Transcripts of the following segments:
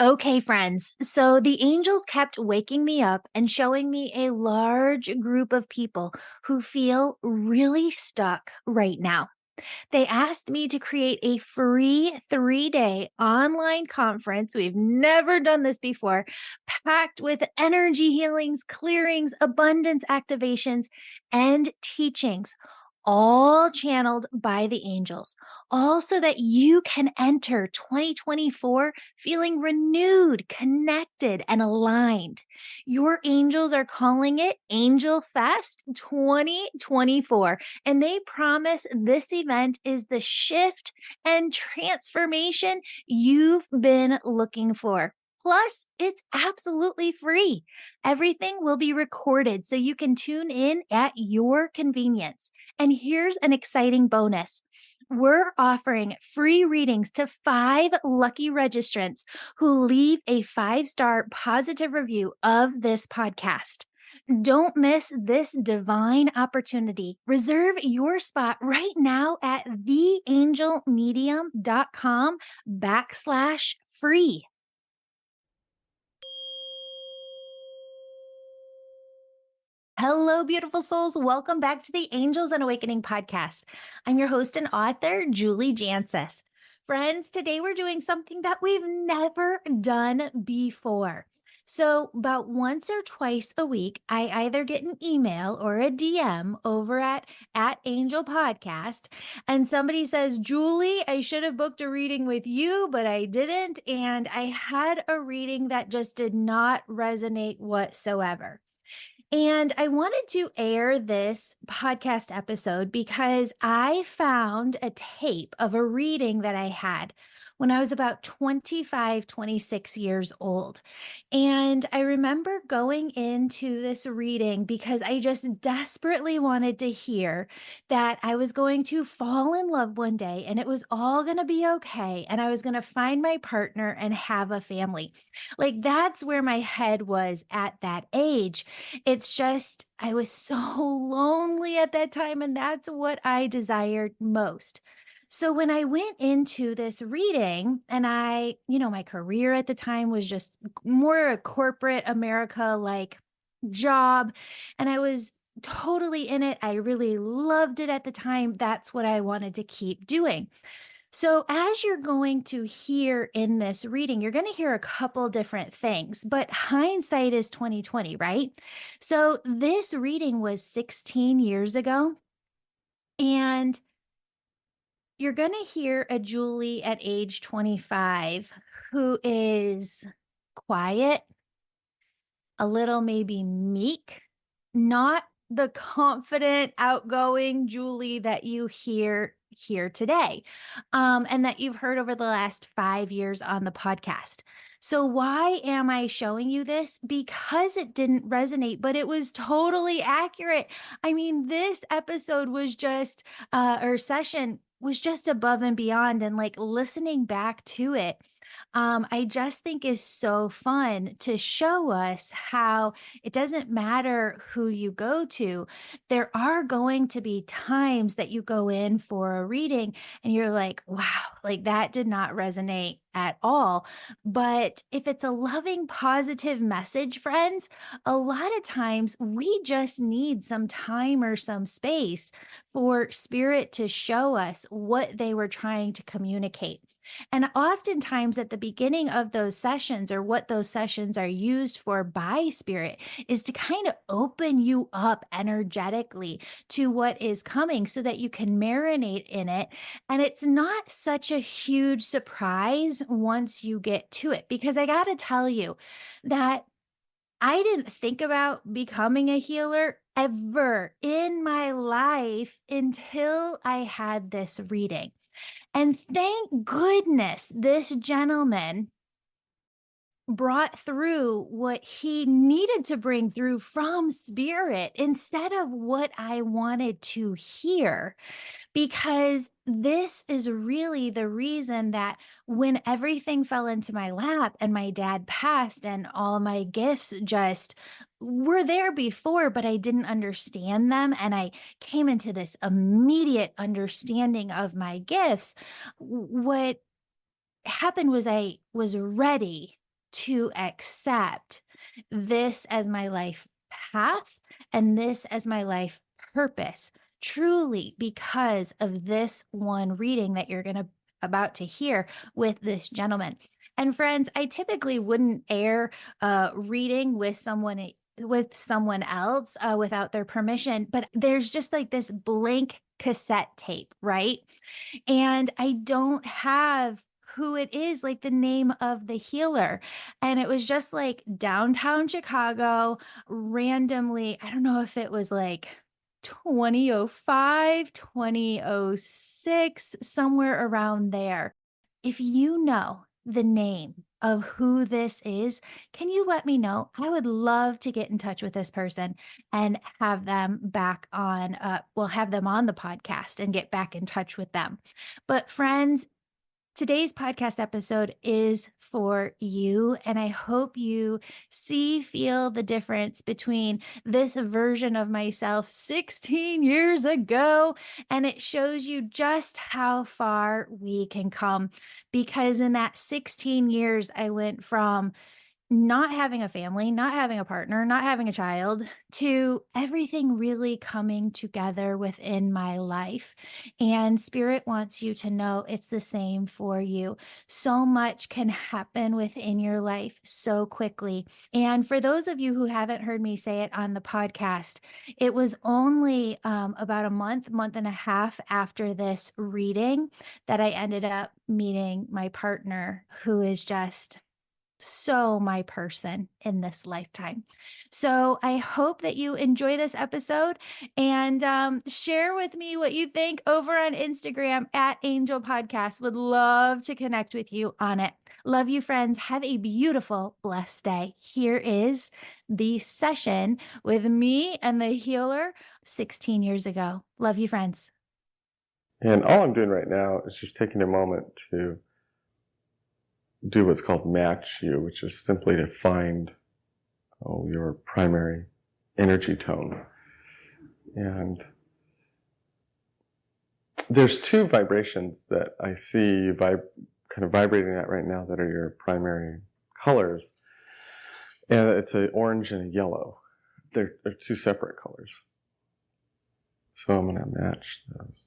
Okay, friends. So the angels kept waking me up and showing me a large group of people who feel really stuck right now. They asked me to create a free 3-day online conference. We've never done this before, packed with energy healings, clearings, abundance activations, and teachings, all channeled by the angels, all so that you can enter 2024 feeling renewed, connected, and aligned. Your angels are calling it Angel Fest 2024, and they promise this event is the shift and transformation you've been looking for. Plus, it's absolutely free. Everything will be recorded so you can tune in at your convenience. And here's an exciting bonus. We're offering free readings to 5 lucky registrants who leave a 5-star positive review of this podcast. Don't miss this divine opportunity. Reserve your spot right now at theangelmedium.com/free. Hello, beautiful souls. Welcome back to the Angels and Awakening podcast. I'm your host and author, Julie Jancis. Friends, today we're doing something that we've never done before. So, about once or twice a week, I either get an email or a DM over at Angel Podcast, and somebody says, Julie, I should have booked a reading with you, but I didn't. And I had a reading that just did not resonate whatsoever. And I wanted to air this podcast episode because I found a tape of a reading that I had when I was about 25, 26 years old. And I remember going into this reading because I just desperately wanted to hear that I was going to fall in love one day and it was all going to be okay. And I was going to find my partner and have a family. Like that's where my head was at that age. It's just, I was so lonely at that time, and that's what I desired most. So when I went into this reading, and my career at the time was just more a corporate America like job, and I was totally in it. I really loved it at the time. That's what I wanted to keep doing. So, as you're going to hear in this reading, you're going to hear a couple different things, but hindsight is 2020, right? So, this reading was 16 years ago, and you're going to hear a Julie at age 25 who is quiet, a little maybe meek, not the confident, outgoing Julie that you hear here today, and that you've heard over the last 5 years on the podcast. So why am I showing you this? Because it didn't resonate, but it was totally accurate. I mean, this episode was just, or session was just above and beyond, and like listening back to it, I just think is so fun to show us how it doesn't matter who you go to. There are going to be times that you go in for a reading and you're like, wow, like that did not resonate at all. But if it's a loving, positive message, friends, a lot of times we just need some time or some space for spirit to show us what they were trying to communicate. And oftentimes at the beginning of those sessions, or what those sessions are used for by spirit, is to kind of open you up energetically to what is coming so that you can marinate in it. And it's not such a huge surprise once you get to it, because I got to tell you that I didn't think about becoming a healer ever in my life until I had this reading. And thank goodness this gentleman brought through what he needed to bring through from spirit instead of what I wanted to hear, because this is really the reason that when everything fell into my lap and my dad passed and all my gifts just were there before, but I didn't understand them. And I came into this immediate understanding of my gifts. What happened was I was ready. to accept this as my life path and this as my life purpose, truly because of this one reading that you're going to about to hear with this gentleman. And friends, I typically wouldn't air a reading with someone else without their permission, but there's just like this blank cassette tape, right? And I don't have who it is, like the name of the healer. And it was just like downtown Chicago, randomly. I don't know if it was like 2005, 2006, somewhere around there. If you know the name of who this is, can you let me know? I would love to get in touch with this person and have them back on, have them on the podcast and get back in touch with them. But friends, today's podcast episode is for you, and I hope you feel the difference between this version of myself 16 years ago, and it shows you just how far we can come. Because in that 16 years, I went from not having a family, not having a partner, not having a child, to everything really coming together within my life. And Spirit wants you to know it's the same for you. So much can happen within your life so quickly. And for those of you who haven't heard me say it on the podcast, it was only about a month and a half after this reading that I ended up meeting my partner, who is just so my person in this lifetime. So I hope that you enjoy this episode, and share with me what you think over on Instagram at Angel Podcast. Would love to connect with you on it. Love you, friends. Have a beautiful, blessed day. Here is the session with me and the healer 16 years ago. Love you, friends. And all I'm doing right now is just taking a moment to do what's called match you, which is simply to find your primary energy tone. And there's two vibrations that I see you kind of vibrating at right now that are your primary colors. And it's an orange and a yellow. They're two separate colors. So I'm going to match those.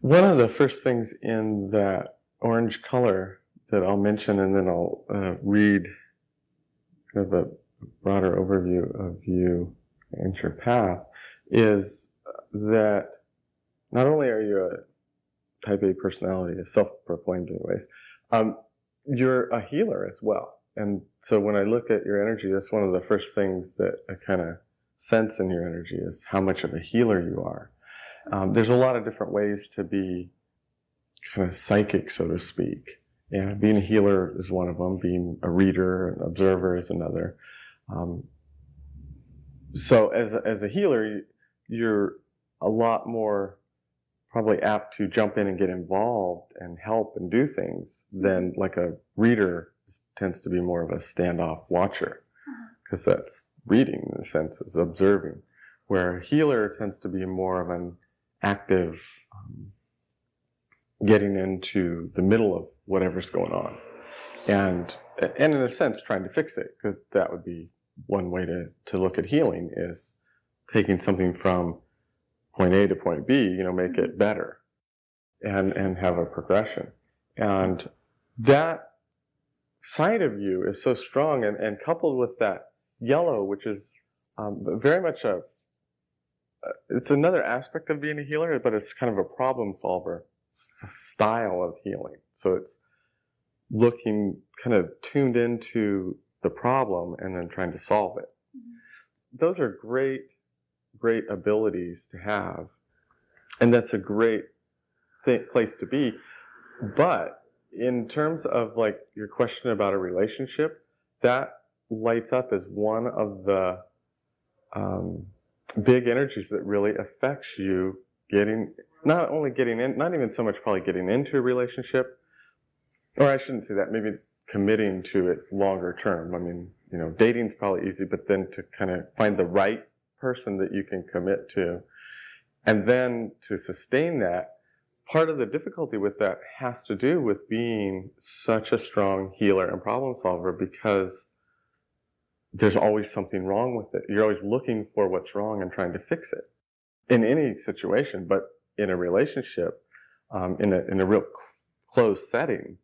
One of the first things in that orange color that I'll mention, and then I'll read kind of a broader overview of you and your path, is that not only are you a type A personality, a self-proclaimed anyways, you're a healer as well. And so when I look at your energy, that's one of the first things that I kind of sense in your energy is how much of a healer you are. There's a lot of different ways to be kind of psychic, so to speak. And being a healer is one of them. Being a reader and observer is another. So as a healer, you're a lot more probably apt to jump in and get involved and help and do things than like a reader tends to be more of a standoff watcher, because that's reading in a sense, is observing, where a healer tends to be more of an active getting into the middle of whatever's going on, and in a sense trying to fix it, because that would be one way to look at healing, is taking something from point A to point B, make it better and have a progression. And that side of you is so strong, and coupled with that yellow, which is very much it's another aspect of being a healer, but it's kind of a problem solver style of healing. So it's looking kind of tuned into the problem and then trying to solve it. Those are great abilities to have, and that's a great place to be. But in terms of like your question about a relationship, that lights up as one of the big energies that really affects you not even so much probably getting into a relationship, or I shouldn't say that, maybe committing to it longer term. I mean, dating's probably easy, but then to kind of find the right person that you can commit to, and then to sustain that, part of the difficulty with that has to do with being such a strong healer and problem solver, because there's always something wrong with it. You're always looking for what's wrong and trying to fix it in any situation. But in a relationship, in a real closed setting,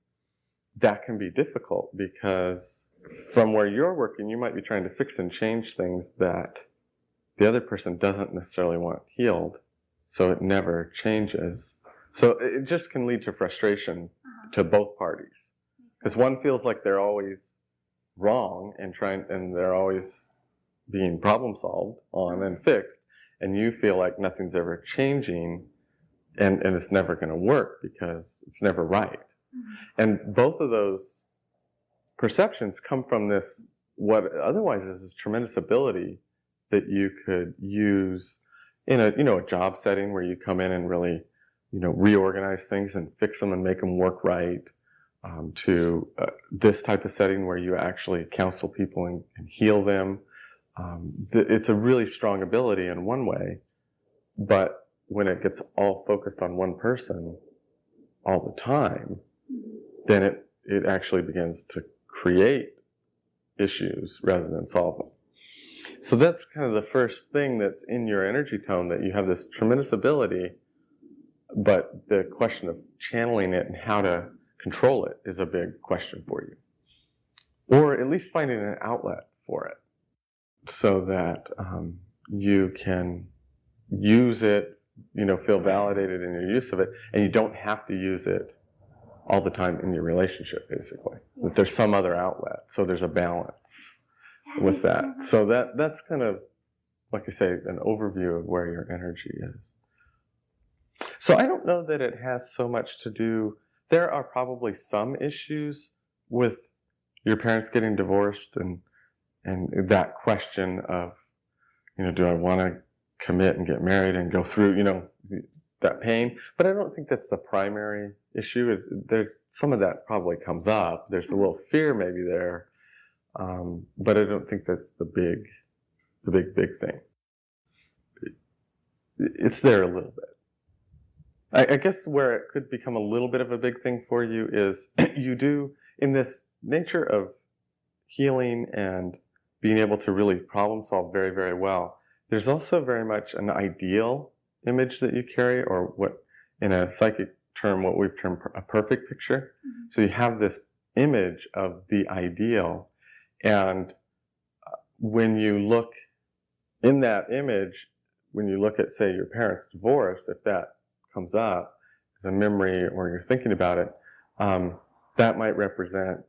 that can be difficult, because from where you're working, you might be trying to fix and change things that the other person doesn't necessarily want healed, so it never changes. So it just can lead to frustration to both parties, because one feels like they're always wrong and they're always being problem solved on and fixed, and you feel like nothing's ever changing, and it's never going to work because it's never right. And both of those perceptions come from this, what otherwise is this tremendous ability that you could use in a job setting where you come in and really reorganize things and fix them and make them work right, to this type of setting where you actually counsel people and heal them. It's a really strong ability in one way, but when it gets all focused on one person all the time, then it actually begins to create issues rather than solve them. So that's kind of the first thing that's in your energy tone, that you have this tremendous ability, but the question of channeling it and how to control it is a big question for you. Or at least finding an outlet for it so that you can use it, feel validated in your use of it, and you don't have to use it all the time in your relationship, basically. Yeah. That there's some other outlet, so there's a balance with that. So that's kind of, like I say, an overview of where your energy is. So I don't know that it has so much to do, there are probably some issues with your parents getting divorced and that question of, do I want to commit and get married and go through, that pain? But I don't think that's the primary issue. Some of that probably comes up. There's a little fear maybe there, but I don't think that's the big thing. It's there a little bit. I guess where it could become a little bit of a big thing for you is you do, in this nature of healing and being able to really problem solve very, very well, there's also very much an ideal image that you carry, or what in a psychic term, what we've termed a perfect picture. Mm-hmm. So you have this image of the ideal, and when you look in that image, when you look at, say, your parents' divorce, if that comes up as a memory or you're thinking about it, that might represent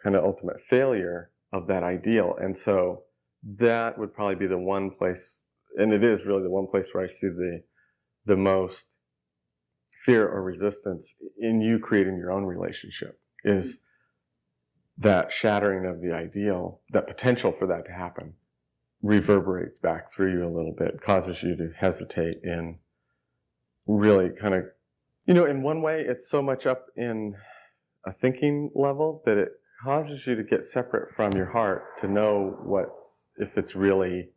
kind of ultimate failure of that ideal. And so that would probably be the one place, and it is really the one place where I see the most fear or resistance in you creating your own relationship, is that shattering of the ideal, that potential for that to happen reverberates back through you a little bit, causes you to hesitate in really kind of, in one way it's so much up in a thinking level that it causes you to get separate from your heart to know if it's really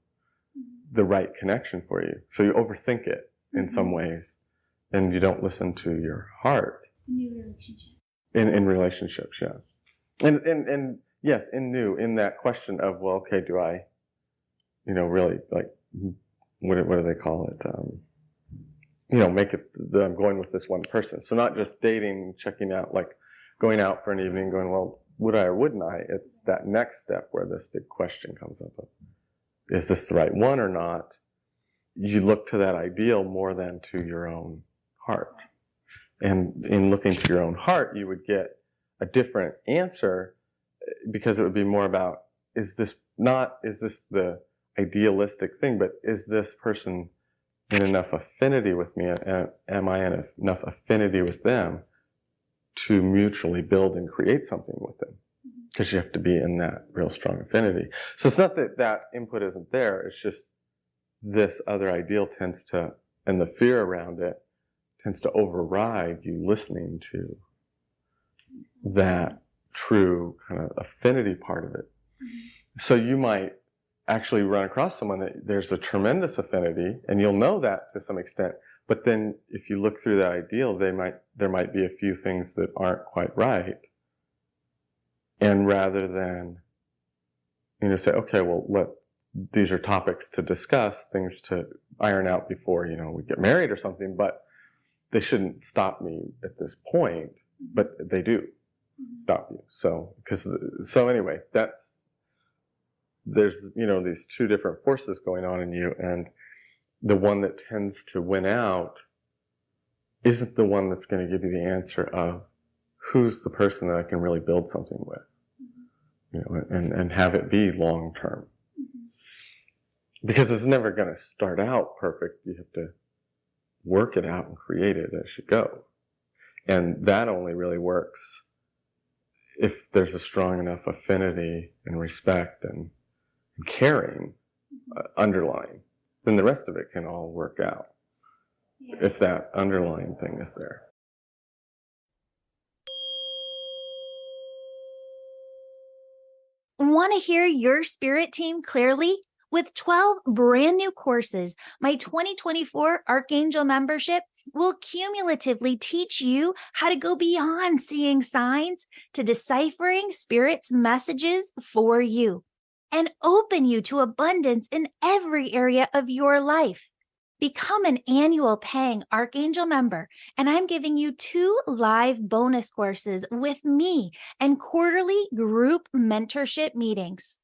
the right connection for you. So you overthink it in some ways, and you don't listen to your heart. New relationship. In relationships, yeah. And yes, in that question of, well, okay, do I, really, like, what do they call it? Make it that I'm going with this one person. So not just dating, checking out, like going out for an evening, going, well, would I or wouldn't I? It's that next step where this big question comes up of, is this the right one or not? You look to that ideal more than to your own heart. And in looking to your own heart, you would get a different answer, because it would be more about, is this the idealistic thing, but is this person in enough affinity with me, and am I in enough affinity with them to mutually build and create something with them? Because you have to be in that real strong affinity. So it's not that input isn't there, it's just this other ideal tends to, and the fear around it tends to override you listening to that true kind of affinity part of it. So you might actually run across someone that there's a tremendous affinity, and you'll know that to some extent, But then if you look through that ideal, there might be a few things that aren't quite right. And rather than, say, okay, well, these are topics to discuss, things to iron out before, we get married or something, but they shouldn't stop me at this point, but they do stop you. So anyway, there's, these two different forces going on in you, and the one that tends to win out isn't the one that's going to give you the answer of who's the person that I can really build something with, and have it be long term. Because it's never going to start out perfect. You have to work it out and create it as you go. And that only really works if there's a strong enough affinity and respect and caring underlying. Then the rest of it can all work out. Yeah. If that underlying thing is there. Want to hear your spirit team clearly? With 12 brand new courses, my 2024 Archangel membership will cumulatively teach you how to go beyond seeing signs to deciphering Spirit's messages for you and open you to abundance in every area of your life. Become an annual paying Archangel member, and I'm giving you 2 live bonus courses with me and quarterly group mentorship meetings.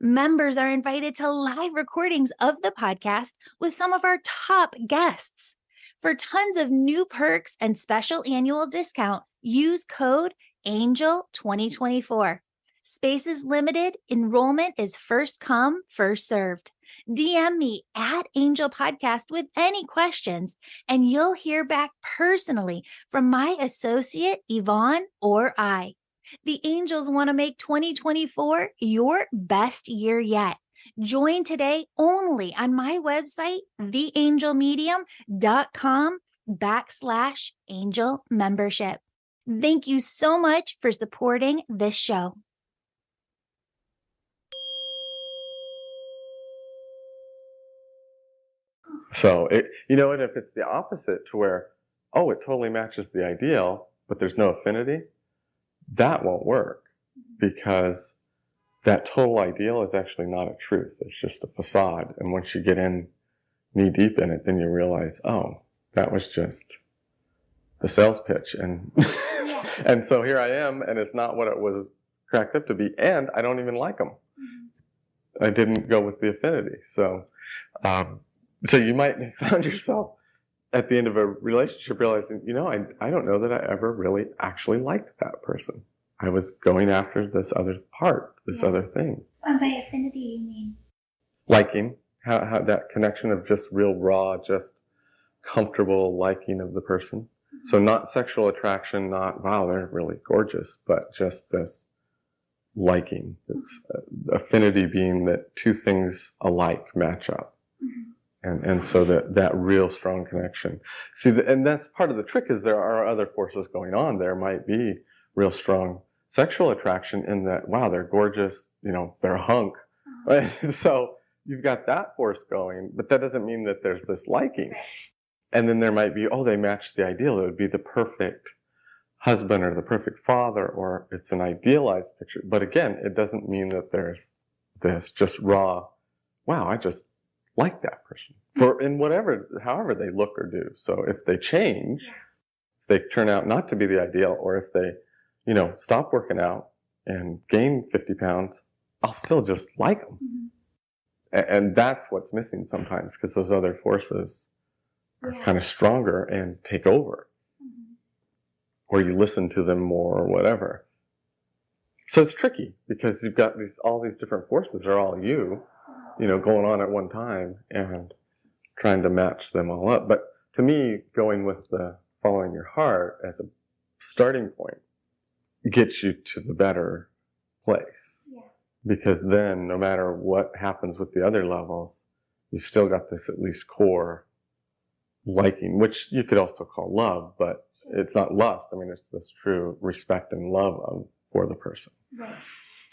Members are invited to live recordings of the podcast with some of our top guests. For tons of new perks and special annual discount, use code ANGEL2024. Space is limited. Enrollment is first come, first served. DM me at Angel Podcast with any questions, and you'll hear back personally from my associate, Yvonne, or I. The angels want to make 2024 your best year yet. Join today only on my website, theangelmedium.com/angel membership. Thank you so much for supporting this show. So, and if it's the opposite to where, it totally matches the ideal, but there's no affinity, that won't work, because that total ideal is actually not a truth. It's just a facade. And once you get in knee deep in it, then you realize, that was just the sales pitch. And and so here I am, and it's not what it was cracked up to be. And I don't even like them. I didn't go with the affinity. So you might have found yourself at the end of a relationship realizing, I don't know that I ever really actually liked that person. I was going after this other part, this other thing. And by affinity, you mean? Liking, how that connection of just real raw, just comfortable liking of the person. Mm-hmm. So not sexual attraction, not, wow, they're really gorgeous, but just this liking. It's affinity being that two things alike match up. Mm-hmm. And so that real strong connection. See, and that's part of the trick, is there are other forces going on. There might be real strong sexual attraction in that, wow, they're gorgeous, they're a hunk. Right? So you've got that force going, but that doesn't mean that there's this liking. And then there might be, they match the ideal. It would be the perfect husband or the perfect father, or it's an idealized picture. But again, it doesn't mean that there's this just raw, wow, I just like that person however they look or do. So if they change, if they turn out not to be the ideal, or if they, stop working out and gain 50 pounds, I'll still just like them. Mm-hmm. And that's what's missing sometimes, because those other forces are kind of stronger and take over. Mm-hmm. Or you listen to them more or whatever. So it's tricky, because you've got all these different forces are all you, going on at one time, and trying to match them all up. But to me, going with the following your heart as a starting point gets you to the better place. Yeah. Because then, no matter what happens with the other levels, you still got this at least core liking, which you could also call love, but it's not lust. I mean, it's this true respect and love for the person. Right.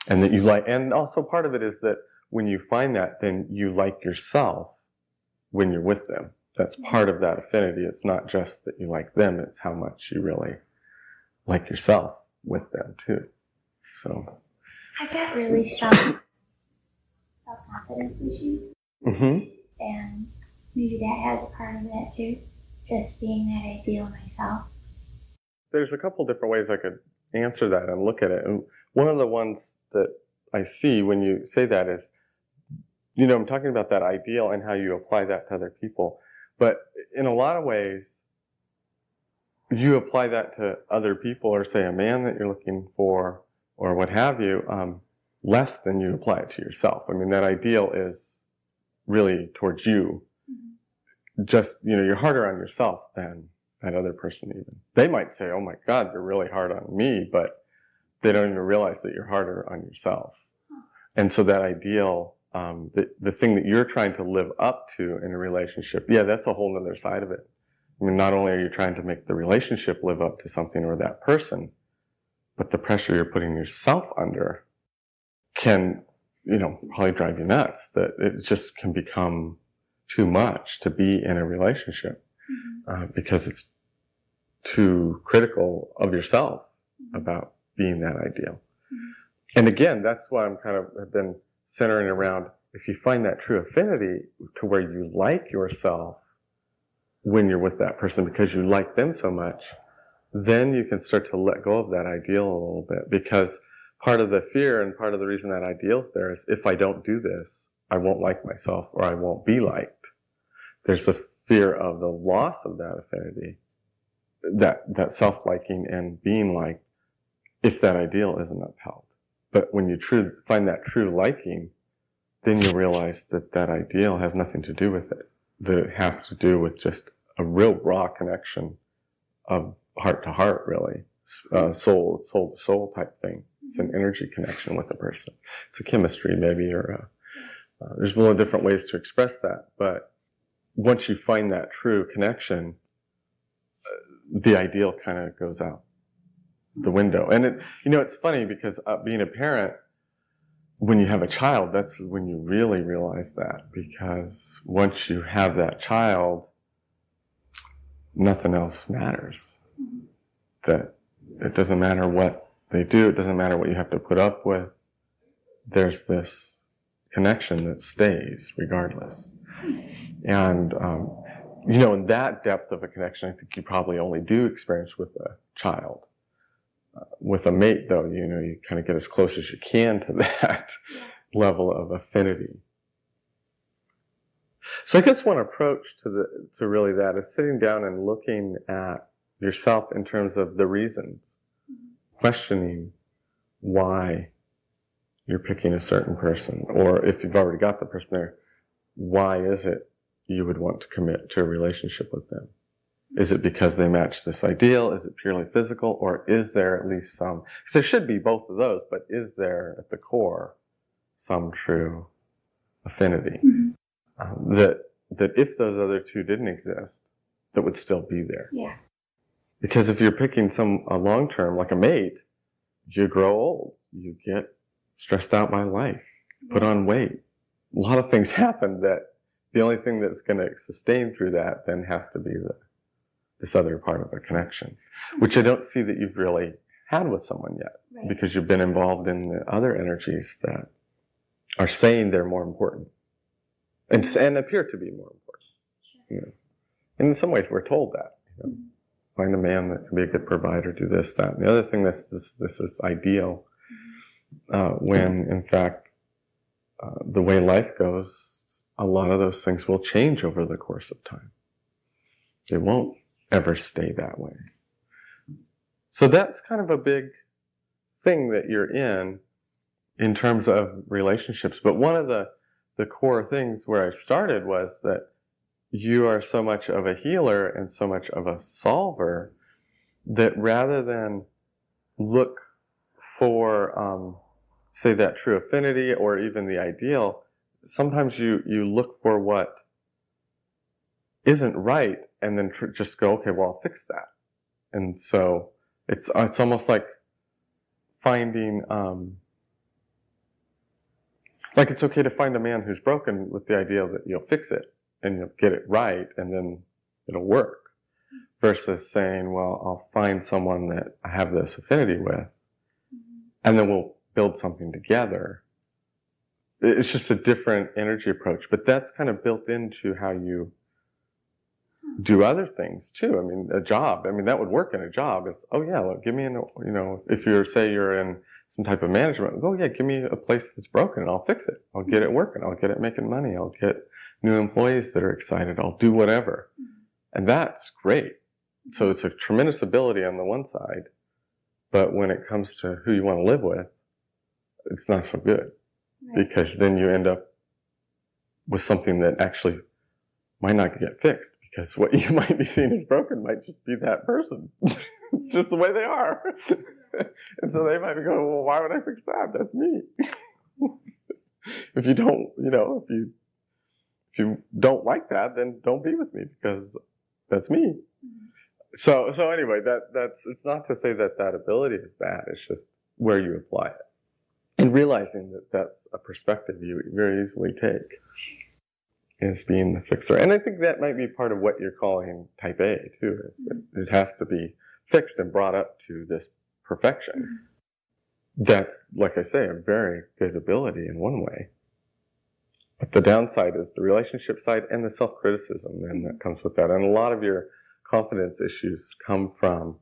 And that you like, and also part of it is that when you find that, then you like yourself when you're with them. That's part of that affinity. It's not just that you like them, it's how much you really like yourself with them too. So I've got really strong self-confidence issues. And maybe that has a part of that too. Just being that ideal myself. There's a couple different ways I could answer that and look at it. And one of the ones that I see when you say that is, I'm talking about that ideal and how you apply that to other people. But in a lot of ways, you apply that to other people, or say a man that you're looking for, or what have you, less than you apply it to yourself. I mean, that ideal is really towards you. Just, you're harder on yourself than that other person even. They might say, oh my God, you're really hard on me, but they don't even realize that you're harder on yourself. And so that ideal, the thing that you're trying to live up to in a relationship, that's a whole other side of it. I mean, not only are you trying to make the relationship live up to something or that person, but the pressure you're putting yourself under can, probably drive you nuts. That it just can become too much to be in a relationship because it's too critical of yourself about being that ideal. And again, that's why I'm have been centering around, if you find that true affinity to where you like yourself when you're with that person because you like them so much, then you can start to let go of that ideal a little bit, because part of the fear and part of the reason that ideal's there is, if I don't do this, I won't like myself, or I won't be liked. There's the fear of the loss of that affinity, that self-liking and being liked, if that ideal isn't upheld. But when you find that true liking, then you realize that that ideal has nothing to do with it. That it has to do with just a real raw connection of heart to heart, really, soul to soul type thing. It's an energy connection with a person. It's a chemistry maybe, or there's a lot of different ways to express that. But once you find that true connection, the ideal kind of goes out the window. And it's funny because being a parent, when you have a child, that's when you really realize that, because once you have that child, nothing else matters. That it doesn't matter what they do, it doesn't matter what you have to put up with. There's this connection that stays regardless. And in that depth of a connection, I think you probably only do experience with a child. With a mate, though, you kind of get as close as you can to that level of affinity. So I guess one approach to really that is sitting down and looking at yourself in terms of the reasons, questioning why you're picking a certain person, or if you've already got the person there, why is it you would want to commit to a relationship with them? Is it because they match this ideal? Is it purely physical? Or is there at least some, because there should be both of those, but is there at the core some true affinity? That if those other two didn't exist, that would still be there. Yeah. Because if you're picking a long-term, like a mate, you grow old, you get stressed out by life, put on weight. A lot of things happen that the only thing that's going to sustain through that then has to be this other part of a connection, which I don't see that you've really had with someone yet, because you've been involved in the other energies that are saying they're more important and appear to be more important. And in some ways, we're told that. Find a man that can be a good provider, do this, that. And the other thing this is ideal, when in fact the way life goes, a lot of those things will change over the course of time. They won't ever stay that way. So that's kind of a big thing that you're in terms of relationships. But one of the core things where I started was that you are so much of a healer and so much of a solver that rather than look for, say, that true affinity or even the ideal, sometimes you look for what isn't right and then just go, okay, well, I'll fix that. And so it's almost like finding, like it's okay to find a man who's broken with the idea that you'll fix it. and you'll get it right, and then it'll work. Versus saying, well, I'll find someone that I have this affinity with, and then we'll build something together. It's just a different energy approach, but that's kind of built into how you do other things too. I mean, a job, I mean, that would work in a job. It's, oh yeah, look, give me if you're in some type of management, oh yeah, give me a place that's broken and I'll fix it. I'll get it working. I'll get it making money. I'll get new employees that are excited. I'll do whatever. And that's great. So it's a tremendous ability on the one side, but when it comes to who you want to live with, it's not so good. Right. Because then you end up with something that actually might not get fixed, because what you might be seeing as broken might just be that person. It's just the way they are. And so they might be going, well, why would I fix that? That's me. If you don't, if you don't like that, then don't be with me, because that's me. So anyway, that's it's not to say that ability is bad. It's just where you apply it, and realizing that that's a perspective you very easily take, is being the fixer. And I think that might be part of what you're calling type A too. Is it has to be fixed and brought up to this perfection. That's, like I say, a very good ability in one way. But the downside is the relationship side and the self-criticism then that comes with that. And a lot of your confidence issues come from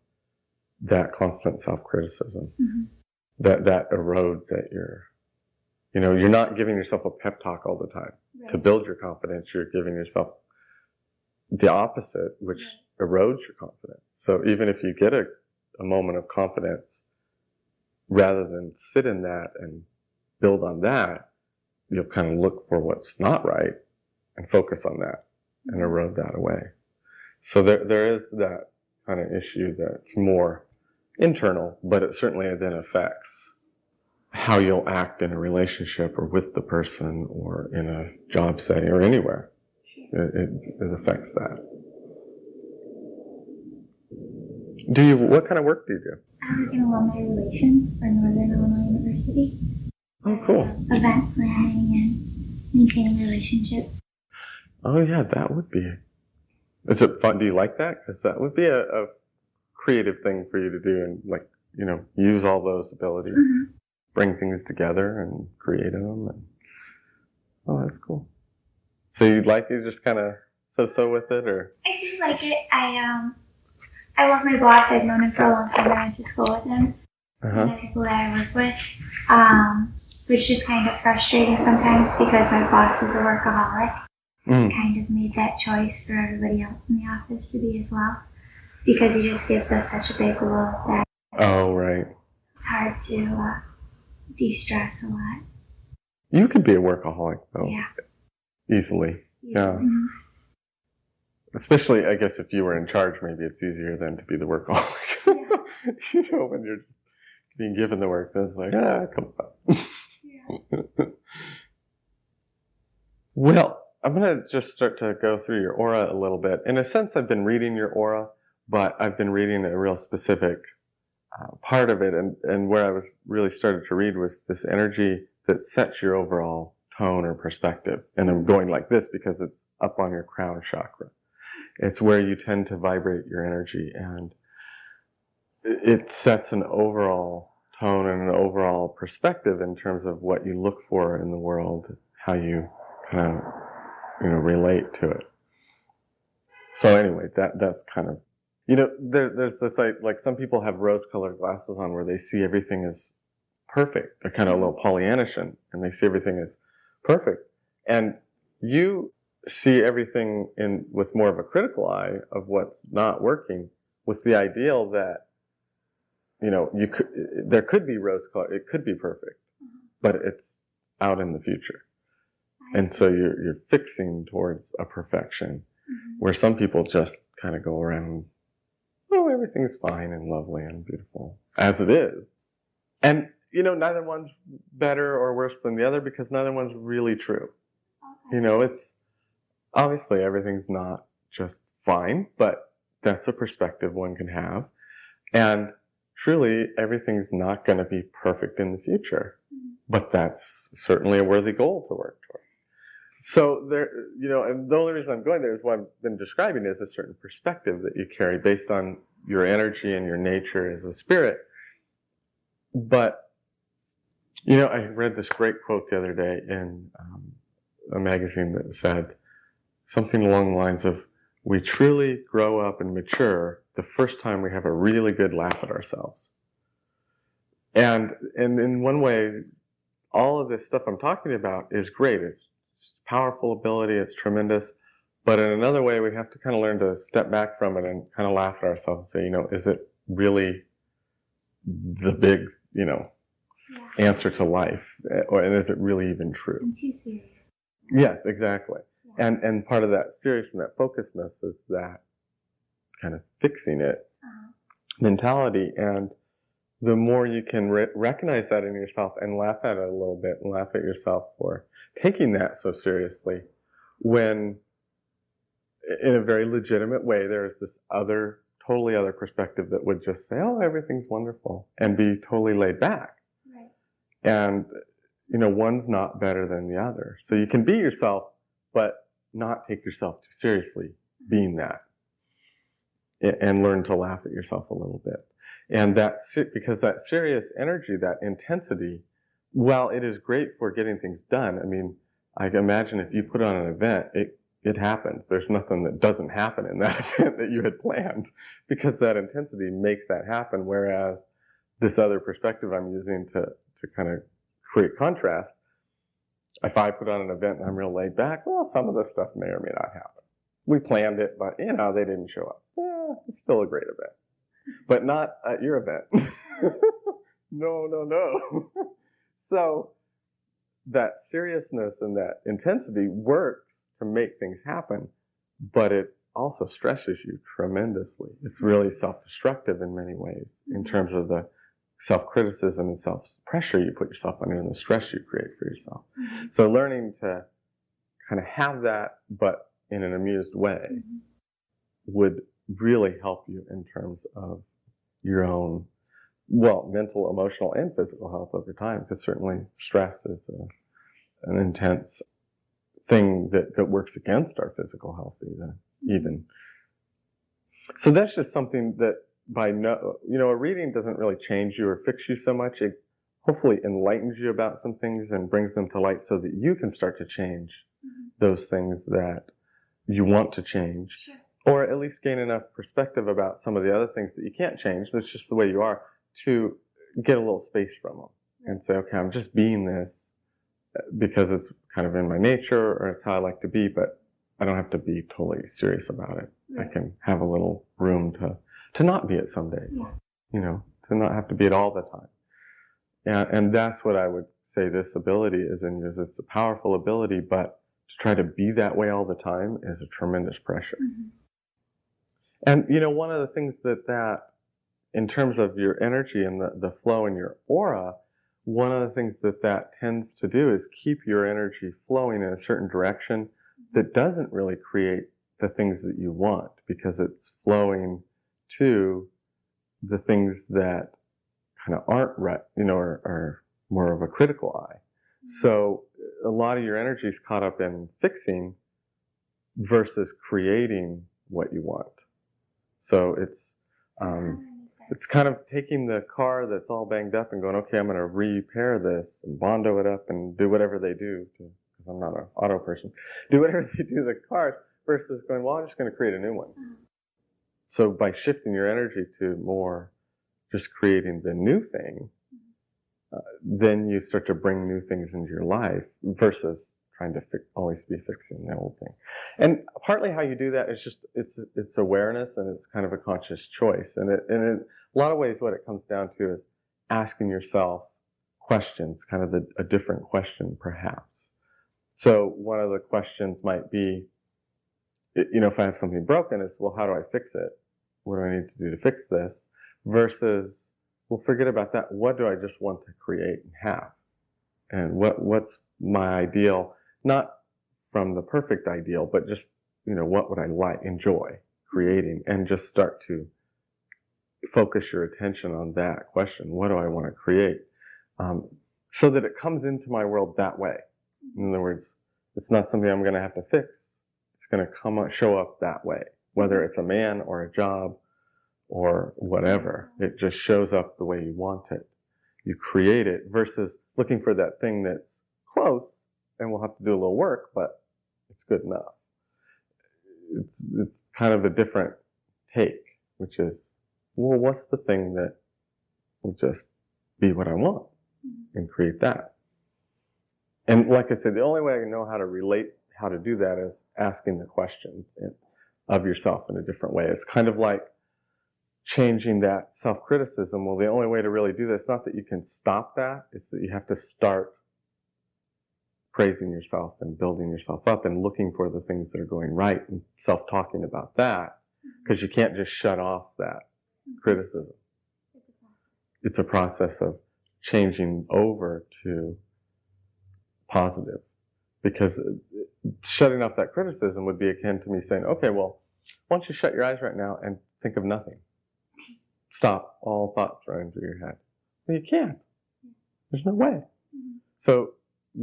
that constant self-criticism. That erodes at you're not giving yourself a pep talk all the time. Right. To build your confidence, you're giving yourself the opposite, which erodes your confidence. So even if you get a moment of confidence, rather than sit in that and build on that, you'll kind of look for what's not right and focus on that and erode that away. So there is that kind of issue that's more internal, but it certainly then affects how you'll act in a relationship or with the person or in a job setting or anywhere. It affects that. What kind of work do you do? I work in alumni relations for Northern Illinois University. Oh, cool. Event planning and maintaining relationships. Oh yeah, that would be. Is it fun? Do you like that? Because that would be a creative thing for you to do, and use all those abilities, bring things together and create them. And, oh, that's cool. So you just kind of so with it, or? I do like it. I love my boss. I've known him for a long time. I went to school with him. And the people that I work with, which is kind of frustrating sometimes because my boss is a workaholic. Kind of made that choice for everybody else in the office to be as well, because he just gives us such a big load that it's hard to de-stress a lot. You could be a workaholic though. Yeah. Easily. Yeah. Especially, I guess, if you were in charge, maybe it's easier then to be the workaholic. Yeah. When you're being given the work, it's like, come on. Yeah. Well, I'm going to just start to go through your aura a little bit. In a sense, I've been reading your aura, but I've been reading a real specific part of it. And where I was really started to read was this energy that sets your overall tone or perspective. And I'm going like this because it's up on your crown chakra. It's where you tend to vibrate your energy, and it sets an overall tone and an overall perspective in terms of what you look for in the world, how you kind of relate to it. So anyway, that's kind of, there's this like some people have rose-colored glasses on where they see everything as perfect. They're kind of a little Pollyannish, and they see everything as perfect. And you see everything with more of a critical eye of what's not working, with the ideal that there could be rose-colored, it could be perfect, but it's out in the future. And so you're fixing towards a perfection, where some people just kind of go around, oh, everything's fine and lovely and beautiful as it is. And, neither one's better or worse than the other, because neither one's really true. Okay. It's obviously everything's not just fine, but that's a perspective one can have. And truly, everything's not going to be perfect in the future, but that's certainly a worthy goal to work toward. So there, and the only reason I'm going there is what I've been describing is a certain perspective that you carry based on your energy and your nature as a spirit. But, I read this great quote the other day in a magazine that said something along the lines of, we truly grow up and mature the first time we have a really good laugh at ourselves. And in one way, all of this stuff I'm talking about is great. It's powerful ability, it's tremendous. But in another way, we have to kind of learn to step back from it and kind of laugh at ourselves and say, is it really the big, answer to life? And is it really even true? I'm too serious. Yes, exactly. Yeah. And part of that seriousness and that focusedness is that kind of fixing it mentality. And the more you can recognize that in yourself and laugh at it a little bit and laugh at yourself for taking that so seriously, when in a very legitimate way there's this totally other perspective that would just say, oh, everything's wonderful, and be totally laid back. Right. And, one's not better than the other. So you can be yourself, but not take yourself too seriously being that. And learn to laugh at yourself a little bit. And because that serious energy, that intensity, while it is great for getting things done, I mean, I imagine if you put on an event, it happens. There's nothing that doesn't happen in that event that you had planned, because that intensity makes that happen. Whereas this other perspective I'm using to kind of create contrast, if I put on an event and I'm real laid back, well, some of this stuff may or may not happen. We planned it, but they didn't show up. Yeah, it's still a great event, but not at your event. No. So that seriousness and that intensity works to make things happen, but it also stresses you tremendously. It's really self-destructive in many ways in terms of the self-criticism and self-pressure you put yourself under and the stress you create for yourself. Mm-hmm. So learning to kind of have that, but in an amused way, would really help you in terms of your own, mental, emotional, and physical health over time, because certainly stress is an intense thing that works against our physical health even. So that's just something that a reading doesn't really change you or fix you so much. It hopefully enlightens you about some things and brings them to light so that you can start to change those things that you want to change. Sure. Or at least gain enough perspective about some of the other things that you can't change, that's just the way you are, to get a little space from them and say, okay, I'm just being this because it's kind of in my nature or it's how I like to be, but I don't have to be totally serious about it. Right. I can have a little room to not be it some days, to not have to be it all the time. And that's what I would say this ability is in you. It's a powerful ability, but to try to be that way all the time is a tremendous pressure. Mm-hmm. And, one of the things that in terms of your energy and the flow in your aura, one of the things that tends to do is keep your energy flowing in a certain direction that doesn't really create the things that you want, because it's flowing to the things that kind of aren't right, are more of a critical eye. So a lot of your energy is caught up in fixing versus creating what you want. So it's kind of taking the car that's all banged up and going, okay, I'm going to repair this and Bondo it up and do whatever they do, because I'm not an auto person, do whatever they do to the cars, versus going, well, I'm just going to create a new one. So by shifting your energy to more just creating the new thing, then you start to bring new things into your life versus trying to always be fixing the old thing. And partly how you do that is just, it's awareness, and it's kind of a conscious choice. And in a lot of ways what it comes down to is asking yourself questions, kind of a different question perhaps. So one of the questions might be, if I have something broken, is, well, how do I fix it? What do I need to do to fix this? Versus, well, forget about that. What do I just want to create and have? And what's my ideal? Not from the perfect ideal, but just, what would I enjoy creating? And just start to focus your attention on that question. What do I want to create? So that it comes into my world that way. In other words, It's not something I'm going to have to fix. It's going to show up that way, whether it's a man or a job or whatever. It just shows up the way you want it. You create it versus looking for that thing that's close and we'll have to do a little work, but it's good enough. It's kind of a different take, which is, well, what's the thing that will just be what I want and create that? And like I said, the only way I know how to relate how to do that is asking the questions of yourself in a different way. It's kind of like changing that self-criticism. Well, the only way to really do that, it's not that you can stop that, it's that you have to start praising yourself and building yourself up and looking for the things that are going right and self-talking about that, because you can't just shut off that criticism. It's a process of changing over to positive, because shutting off that criticism would be akin to me saying, okay, well, why don't you shut your eyes right now and think of nothing? Stop all thoughts running through your head. Well, you can't. There's no way. So a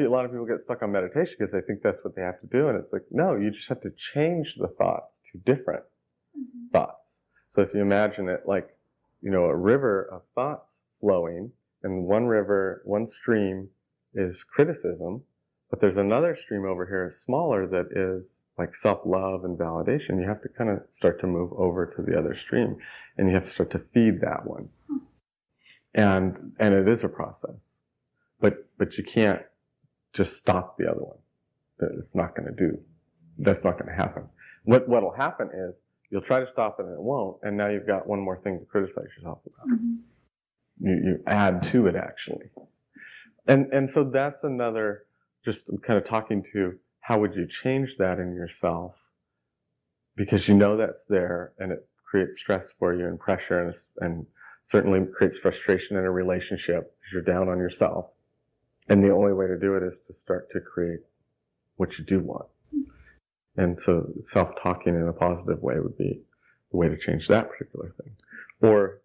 lot of people get stuck on meditation because they think that's what they have to do, and it's like, no, you just have to change the thoughts to different thoughts. So if you imagine it like, a river of thoughts flowing, and one stream is criticism, but there's another stream over here, smaller, that is like self-love and validation. You have to kind of start to move over to the other stream, and you have to start to feed that one. And it is a process, but you can't just stop the other one. That's not going to happen. What'll happen is you'll try to stop it and it won't, and now you've got one more thing to criticize yourself about. You add to it, actually. And so that's another, just kind of talking to, how would you change that in yourself? Because that's there, and it creates stress for you and pressure, and certainly creates frustration in a relationship because you're down on yourself. And the only way to do it is to start to create what you do want. And so self-talking in a positive way would be the way to change that particular thing. Or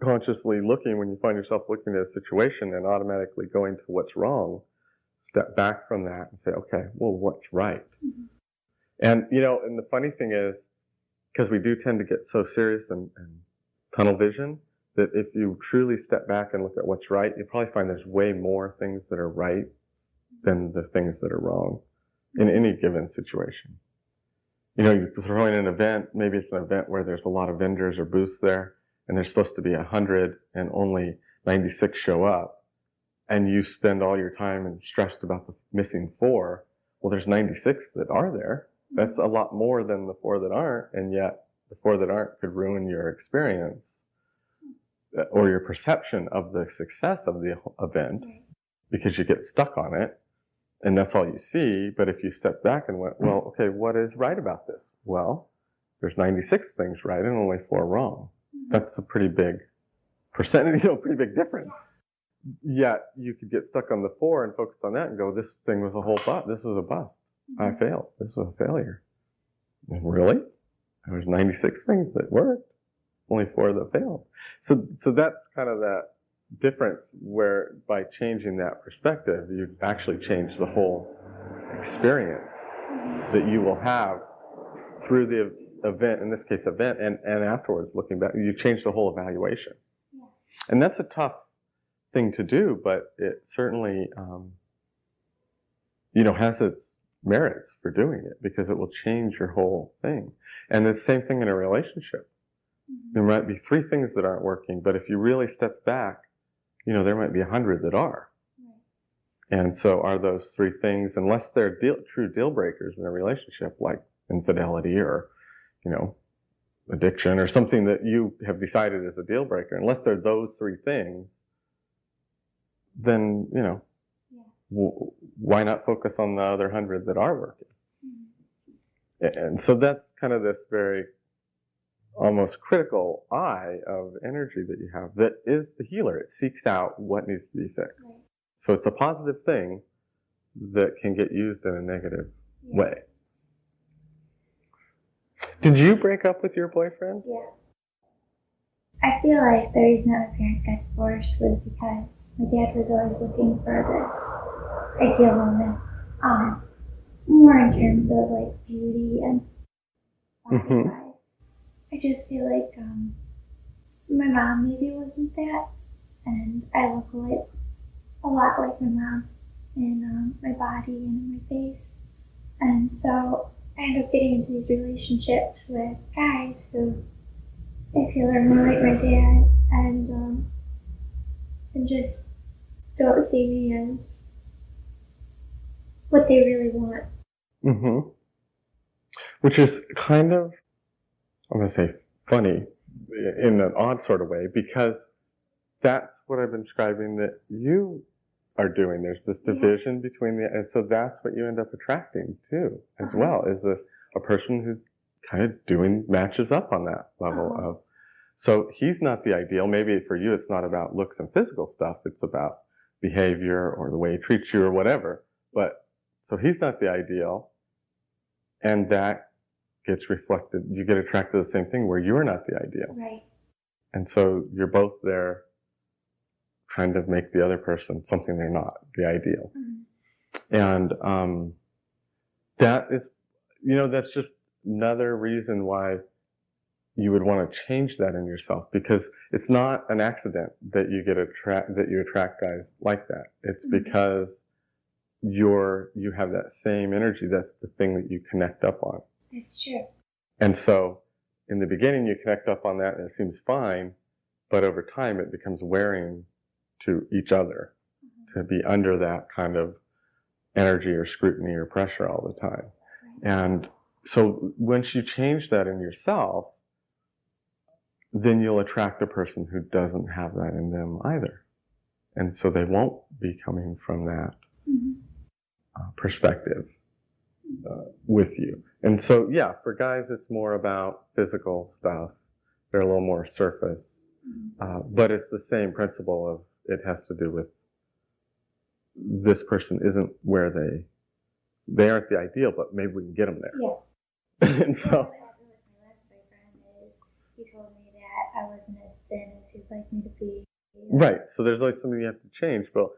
consciously looking, when you find yourself looking at a situation and automatically going to what's wrong, step back from that and say, okay, well, what's right? And, and the funny thing is, because we do tend to get so serious and tunnel vision, that if you truly step back and look at what's right, you probably find there's way more things that are right than the things that are wrong in any given situation. You throw in an event, maybe it's an event where there's a lot of vendors or booths there, and there's supposed to be 100 and only 96 show up, and you spend all your time and stressed about the missing 4. Well, there's 96 that are there. That's a lot more than the 4 that aren't, and yet the 4 that aren't could ruin your experience or your perception of the success of the event, because you get stuck on it, and that's all you see. But if you step back and went, well, okay, what is right about this? Well, there's 96 things right and only 4 wrong. That's a pretty big percentage, pretty big difference. Yet you could get stuck on the 4 and focus on that and go, this thing was a whole bust. This was a bust. I failed. This was a failure. And really? There was 96 things that worked. Only 4 that failed. So that's kind of that difference, where by changing that perspective, you actually change the whole experience that you will have through the event, in this case event, and afterwards looking back, you change the whole evaluation. And that's a tough thing to do, but it certainly has its merits for doing it, because it will change your whole thing. And the same thing in a relationship. There might be 3 things that aren't working, but if you really step back, there might be 100 that are. And so are those 3 things, unless they're true deal breakers in a relationship, like infidelity or, addiction or something that you have decided is a deal breaker, unless they're those 3 things, then, why not focus on the other 100 that are working? And so that's kind of this very almost critical eye of energy that you have that is the healer. It seeks out what needs to be fixed. So it's a positive thing that can get used in a negative way. Did you break up with your boyfriend? Yeah. I feel like the reason that my parents got divorced was because my dad was always looking for this ideal woman. More in terms of like beauty and body wise. I just feel like my mom maybe wasn't that, and I look like a lot like my mom in my body and in my face. And so I end up getting into these relationships with guys who I feel are more like my dad and just don't see me as what they really want. Which is kind of, I'm going to say funny in an odd sort of way, because that's what I've been describing that you are doing. There's this division between and so that's what you end up attracting too, as well, is a person who's kind of matches up on that level of, so he's not the ideal. Maybe for you it's not about looks and physical stuff, it's about behavior or the way he treats you or whatever. But so he's not the ideal, and that gets reflected. You get attracted to the same thing where you're not the ideal. Right. And so you're both there trying to make the other person something they're not, the ideal. And that is, that's just another reason why you would want to change that in yourself, because it's not an accident that you attract guys like that. It's because you have that same energy. That's the thing that you connect up on. That's true. And so in the beginning you connect up on that and it seems fine, but over time it becomes wearing to each other to be under that kind of energy or scrutiny or pressure all the time. And so once you change that in yourself, then you'll attract a person who doesn't have that in them either. And so they won't be coming from that perspective with you. And so, yeah, for guys, it's more about physical stuff. They're a little more surface. But it's the same principle of it has to do with this person isn't where they aren't the ideal, but maybe we can get them there. Yeah. And so. He told me that I wasn't as thin as he'd like me to be. Right. So there's always something you have to change, but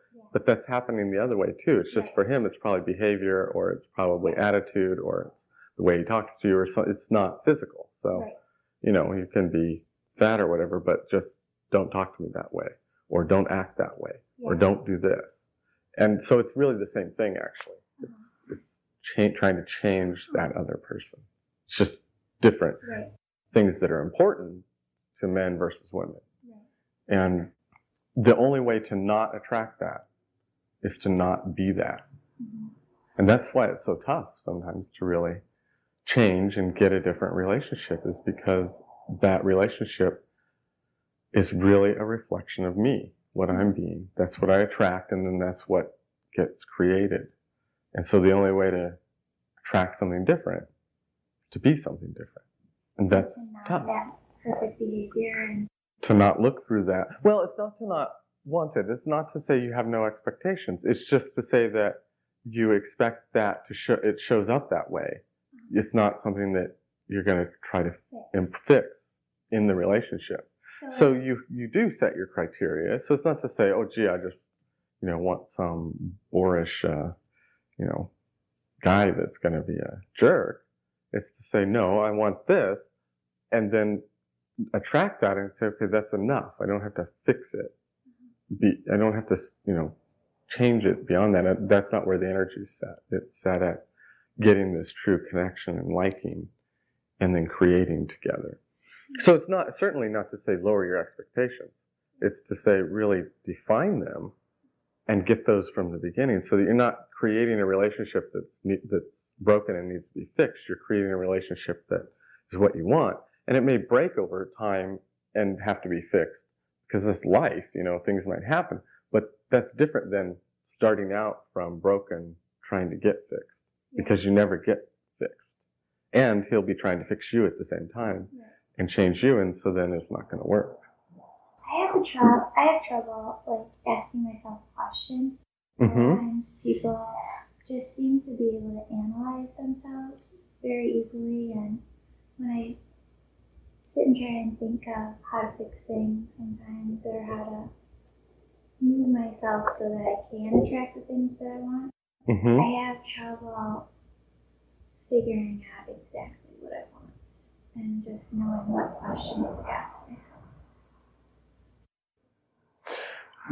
that's happening the other way too. It's just for him, it's probably behavior, or it's probably attitude, or it's the way he talks to you, or so. It's not physical. So, you can be fat or whatever, but just don't talk to me that way, or don't act that way, or don't do this. And so it's really the same thing, actually. It's trying to change that other person. It's just different things that are important to men versus women. And the only way to not attract that is to not be that. And that's why it's so tough sometimes to really change and get a different relationship, is because that relationship is really a reflection of me, what I'm being. That's what I attract, and then that's what gets created. And so the only way to attract something different is to be something different. And that's tough. That perfect behavior and to not look through that. Well, it's not to not want it. It's not to say you have no expectations. It's just to say that you expect that to show, it shows up that way. It's not something that you're going to try to fix in the relationship. So you do set your criteria. So it's not to say, oh, gee, I just, want some boorish, guy that's going to be a jerk. It's to say, no, I want this, and then attract that and say, okay, that's enough. I don't have to fix it. I don't have to, change it beyond that. That's not where the energy is set. It's set at getting this true connection and liking, and then creating together. So it's certainly not to say lower your expectations. It's to say really define them and get those from the beginning, so that you're not creating a relationship that's broken and needs to be fixed. You're creating a relationship that is what you want. And it may break over time and have to be fixed, because it's life, things might happen. But that's different than starting out from broken, trying to get fixed, because you never get fixed. And he'll be trying to fix you at the same time and change you, and so then it's not going to work. I have trouble like asking myself questions. Sometimes people just seem to be able to analyze themselves very easily, and when I sit and try and think of how to fix things sometimes, or how to move myself myself so that I can attract the things that I want. Mm-hmm. I have trouble figuring out exactly what I want and just knowing what questions to ask myself.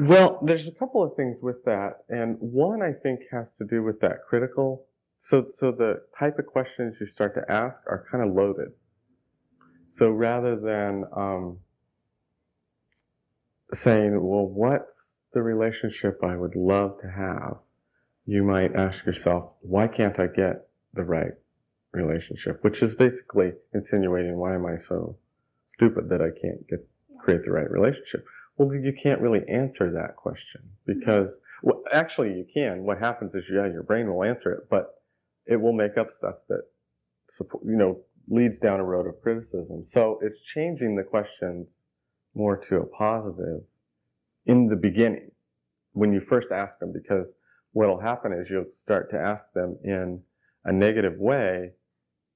Well, there's a couple of things with that, and one I think has to do with that critical. So the type of questions you start to ask are kind of loaded. So rather than saying, well, what's the relationship I would love to have, you might ask yourself, why can't I get the right relationship? Which is basically insinuating, why am I so stupid that I can't create the right relationship? Well, you can't really answer that question because, well, actually you can. What happens is, yeah, your brain will answer it, but it will make up stuff that, leads down a road of criticism. So it's changing the question more to a positive in the beginning when you first ask them, because what will happen is you'll start to ask them in a negative way,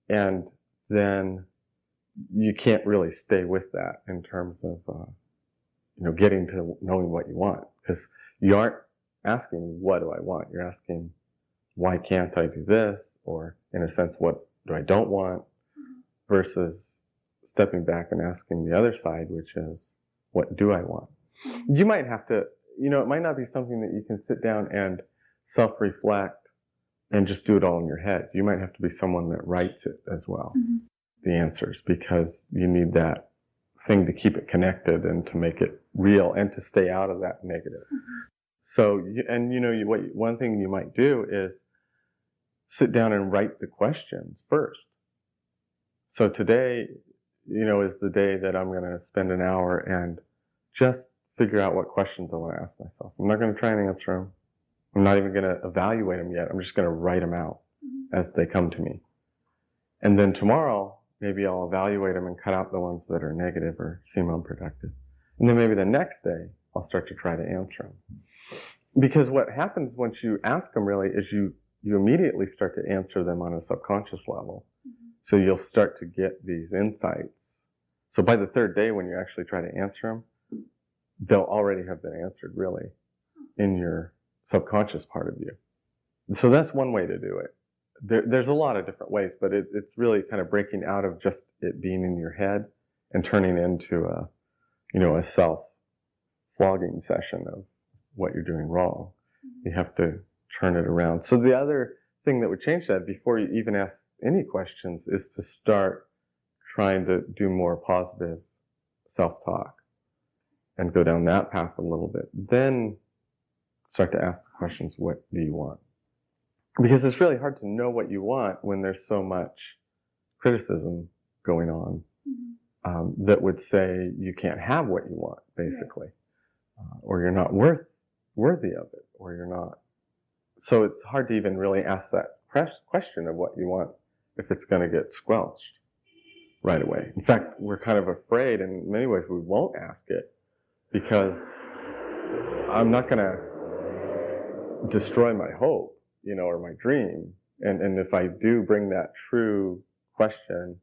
and then you can't really stay with that in terms of getting to knowing what you want, because you aren't asking, what do I want? You're asking, why can't I do this? Or in a sense, what do I don't want? Versus stepping back and asking the other side, which is, what do I want? You might have to, it might not be something that you can sit down and self-reflect and just do it all in your head. You might have to be someone that writes it as well, the answers, because you need that thing to keep it connected and to make it real and to stay out of that negative. So, one thing you might do is sit down and write the questions first. So today, is the day that I'm going to spend an hour and just figure out what questions I want to ask myself. I'm not going to try and answer them. I'm not even going to evaluate them yet. I'm just going to write them out as they come to me. And then tomorrow, maybe I'll evaluate them and cut out the ones that are negative or seem unproductive. And then maybe the next day, I'll start to try to answer them. Because what happens once you ask them really is you immediately start to answer them on a subconscious level. So you'll start to get these insights. So by the third day, when you actually try to answer them, they'll already have been answered really in your subconscious part of you. So that's one way to do it. There's a lot of different ways, but it's really kind of breaking out of just it being in your head and turning into a self-flogging session of what you're doing wrong. You have to turn it around. So the other thing that would change that before you even ask any questions is to start trying to do more positive self-talk and go down that path a little bit. Then start to ask the questions, what do you want? Because it's really hard to know what you want when there's so much criticism going on that would say you can't have what you want, basically, or you're not worthy of it, or you're not. So it's hard to even really ask that question of what you want if it's going to get squelched right away. In fact, we're kind of afraid in many ways we won't ask it because I'm not going to destroy my hope, or my dream. And if I do bring that true question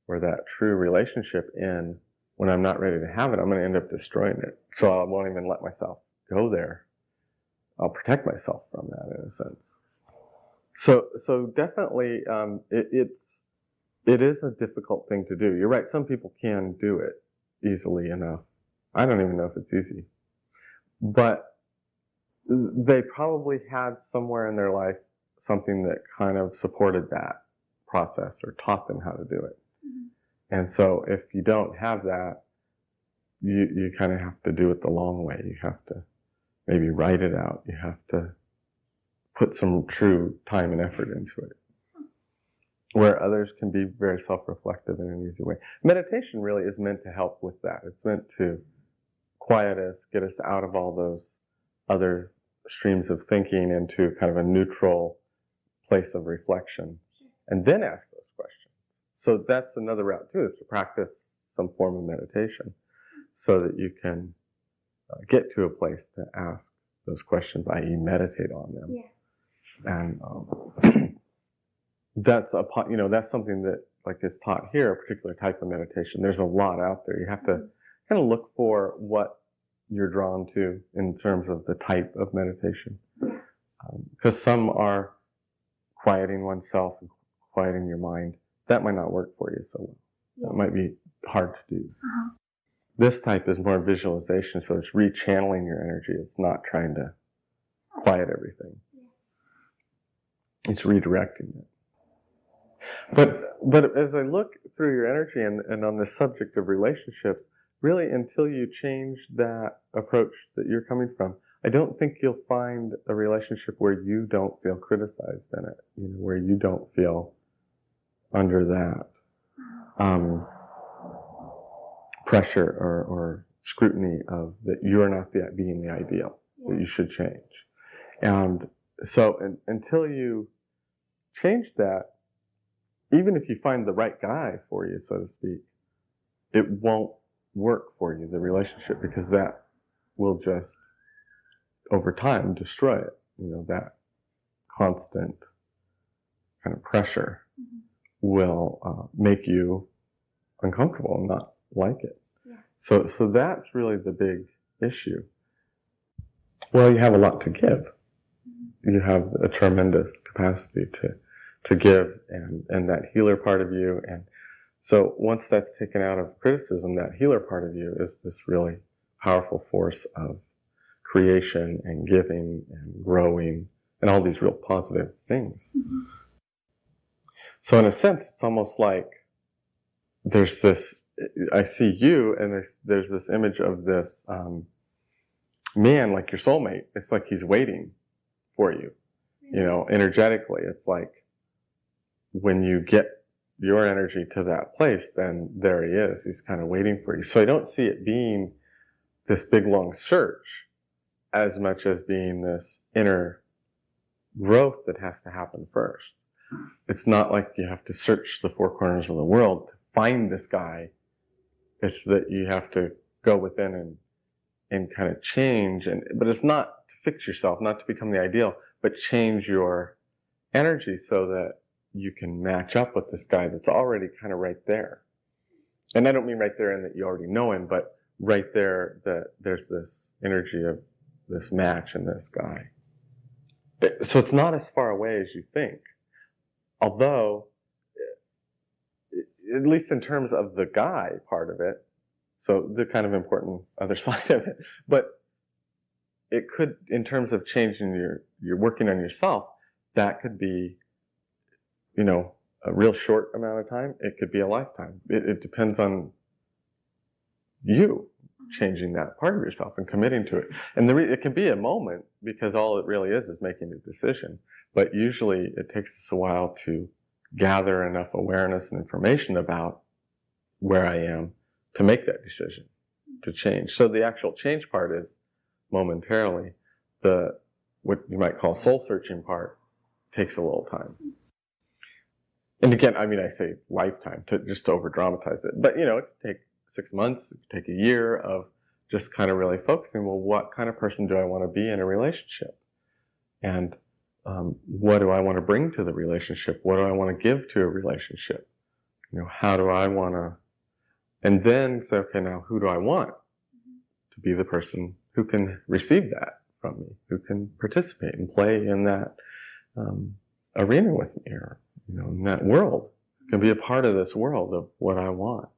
or that true relationship in when I'm not ready to have it, I'm going to end up destroying it. So I won't even let myself go there. I'll protect myself from that in a sense. So definitely, it is a difficult thing to do. You're right. Some people can do it easily enough. I don't even know if it's easy, but they probably had somewhere in their life something that kind of supported that process or taught them how to do it. And so if you don't have that, you kind of have to do it the long way. You have to maybe write it out. You have to put some true time and effort into it. Where others can be very self-reflective in an easy way. Meditation really is meant to help with that. It's meant to quiet us, get us out of all those other streams of thinking into kind of a neutral place of reflection, and then ask those questions. So that's another route too, is to practice some form of meditation so that you can get to a place to ask those questions, i.e. meditate on them. Yeah. And that's something that is taught here, a particular type of meditation. There's a lot out there. You have to kind of look for what you're drawn to in terms of the type of meditation. Because some are quieting oneself and quieting your mind. That might not work for you so well. That might be hard to do. This type is more visualization, so it's rechanneling your energy. It's not trying to quiet everything. It's redirecting it. But as I look through your energy and on the subject of relationships, really until you change that approach that you're coming from, I don't think you'll find a relationship where you don't feel criticized in it, where you don't feel under that pressure or scrutiny of that you're not being the ideal, that you should change. And so until you change that, even if you find the right guy for you, so to speak, it won't work for you, the relationship, because that will just, over time, destroy it. That constant kind of pressure will make you uncomfortable and not like it. So that's really the big issue. Well, you have a lot to give. You have a tremendous capacity to give, and that healer part of you. And so once that's taken out of criticism, that healer part of you is this really powerful force of creation and giving and growing and all these real positive things. So in a sense, it's almost like there's this, I see you, and there's this image of this man, like your soulmate. It's like he's waiting for you, energetically. It's like when you get your energy to that place, then there he is. He's kind of waiting for you. So I don't see it being this big, long search as much as being this inner growth that has to happen first. It's not like you have to search the four corners of the world to find this guy. It's that you have to go within and kind of change. But it's not to fix yourself, not to become the ideal, but change your energy so that you can match up with this guy that's already kind of right there. And I don't mean right there in that you already know him, but right there that there's this energy of this match in this guy. So it's not as far away as you think. Although, at least in terms of the guy part of it, so the kind of important other side of it, but it could, in terms of changing you're working on yourself, that could be, a real short amount of time. It could be a lifetime. It depends on you changing that part of yourself and committing to it. And it can be a moment, because all it really is making a decision. But usually it takes us a while to gather enough awareness and information about where I am to make that decision to change. So the actual change part is momentarily. What you might call soul searching part takes a little time. And again, I say lifetime just to over dramatize it. But it could take 6 months, it could take a year of just kind of really focusing, well, what kind of person do I want to be in a relationship? And what do I want to bring to the relationship? What do I want to give to a relationship? How do I want to, and then say, okay, now who do I want to be the person who can receive that from me, who can participate and play in that arena with me, or in that world, can be a part of this world of what I want.